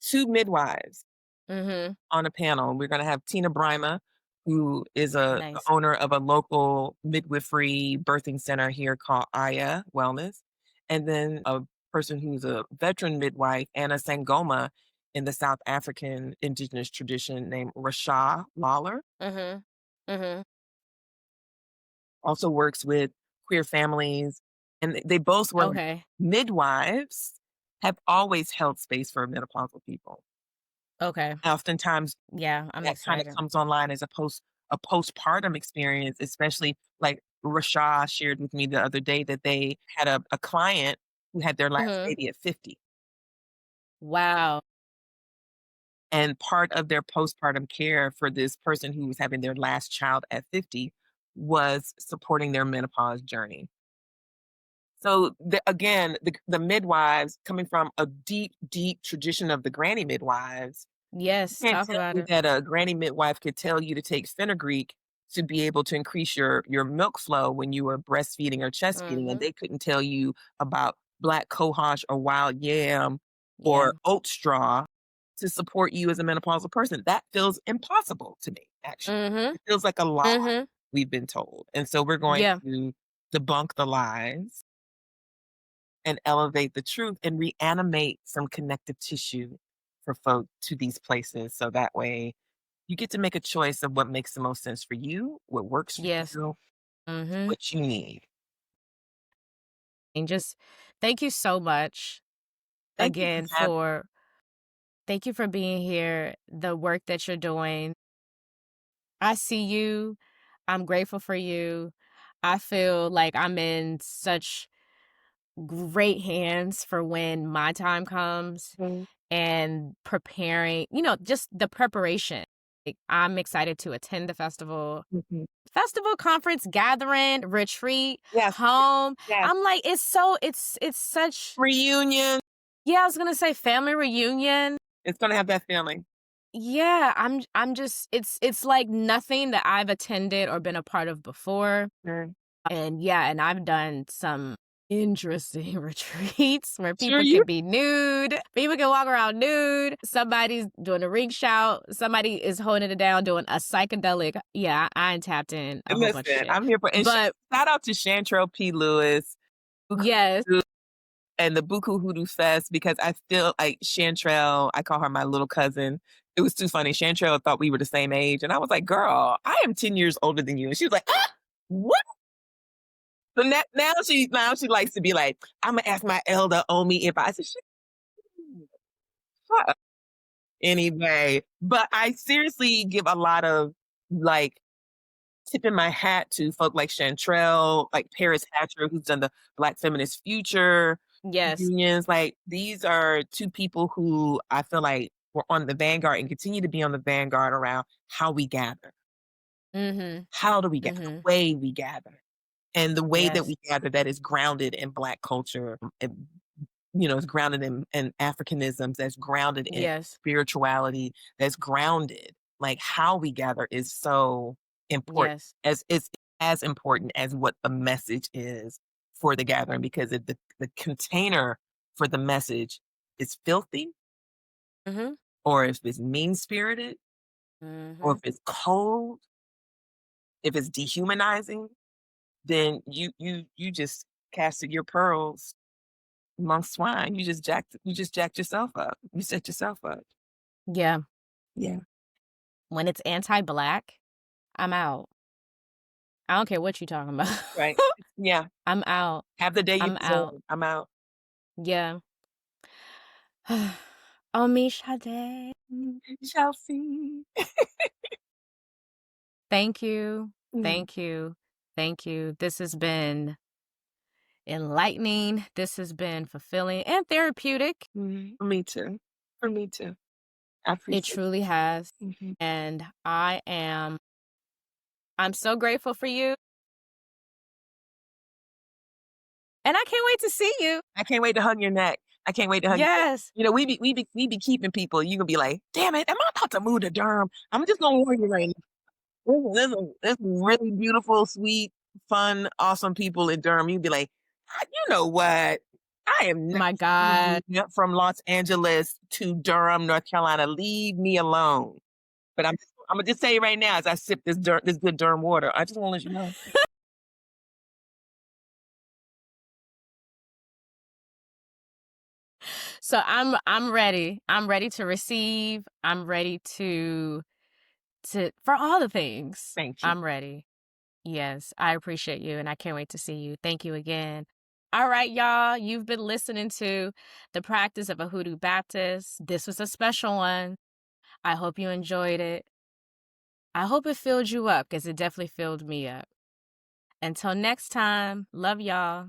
2 midwives Mhm. on a panel. We're gonna have Tina Brima, who is the Nice. owner of a local midwifery birthing center here called Aya Wellness, and then a person who's a veteran midwife, Anna Sangoma, in the South African indigenous tradition named Rasha Lawler, Mhm. Mhm. also works with queer families, and they both were Okay. midwives, have always held space for menopausal people. Okay. Oftentimes Yeah, I'm that kinda excited. comes online as a postpartum experience, especially like Rasha shared with me the other day that they had a client who had their last Mhm. baby at 50, Wow. and part of their postpartum care for this person who was having their last child at 50 was supporting their menopause journey. So, the midwives coming from a deep, deep tradition of the granny midwives. You Yes, can't talk tell about me it. that a granny midwife could tell you to take fenugreek to be able to increase your milk flow when you were breastfeeding or chest feeding, and Mhm. they couldn't tell you about black cohosh or wild yam Yeah. or oat straw to support you as a menopausal person. That feels impossible to me, actually. Mhm. It feels like a lie Mhm. we've been told. And so we're going Yeah. to debunk the lies and elevate the truth and reanimate some connective tissue for folk to these places so that way you get to make a choice of what makes the most sense for you, what works for Yes. you, Mhm. what you need. And just thank you so much Thank you for again having for thank you for being here, the work that you're doing. I see you. I'm grateful for you. I feel like I'm in such great hands for when my time comes, me. and preparing, just the preparation. Like, I'm excited to attend the Mhm. conference, gathering, retreat, Yes, home. yes. I'm like, it's such, Reunion. yeah, I was gonna say family reunion. It's gonna have that feeling. Yeah, I'm just, it's like nothing that I've attended or been a part of before. Sure. And yeah, and I've done some interesting retreats where Sure people you can be nude. People can walk around nude. Somebody's doing a ring shout. Somebody is holding it down doing a psychedelic. Yeah, I ain't tapped in a whole bunch of listen, shit. I'm here for and But shout out to Chantrell P. Lewis, Buku yes, Hoodoo, and the Buku Hoodoo Fest because I feel like Chantrell, I call her my little cousin. It was too funny. Chantrell thought we were the same age, and I was like, "Girl, I am 10 years older than you." And she was like, "Ah, what?" So now she likes to be like, "Imma ask my elder Omi if I," said, "Shut up." Anyway, but I seriously give a lot of, like, tipping my hat to folk like Chantrell, like Paris Hatcher, who's done the Black Feminist Future yes. unions. Like, these are 2 people who I feel like were on the vanguard and continue to be on the vanguard around how we gather. Mhm. How do we gather? The Mhm. way we gather. And the way that Yes. we gather that is grounded in Black culture, is grounded in Africanisms, that's grounded in Yes. spirituality, that's grounded. Like how we gather is so important. Yes. As it's as important as what the message is for the gathering, because if the container for the message is filthy, Mhm. or if it's mean spirited, or if Mhm. it's cold, if it's dehumanizing, then you just casted your pearls amongst swine. You just jacked yourself up. You set yourself up. Yeah. Yeah. When it's anti-black, I'm out. I don't care what you talking about. Right. Yeah. I'm out. Have the day you I'm deserve. out. I'm out. Yeah. Omisade. Shall see. Thank you. Mhm. Thank you. Thank you. This has been enlightening. This has been fulfilling and therapeutic. Mhm. Me too. For me too. I It appreciate truly has. it. Mhm. And I'm so grateful for you. And I can't wait to see you. I can't wait to hug your neck. I can't wait to hug your neck. Yes. You know, we be keeping people. You gonna be like, damn it, am I about to move to Durham? I'm just gonna warn you right now. There's really beautiful, sweet, fun, awesome people in Durham. You'd be like, you know what? I am not My God. moving up from Los Angeles to Durham, North Carolina. Leave me alone. But I'm gonna just say right now, as I sip this good Durham water, I just want to let you know. So I'm ready. I'm ready to receive. I'm ready to for all the things. Thank you. I'm ready. Yes, I appreciate you and I can't wait to see you. Thank you again. All right, y'all. You've been listening to The Practice of a Hoodoo Baptist. This was a special one. I hope you enjoyed it. I hope it filled you up because it definitely filled me up. Until next time, love y'all.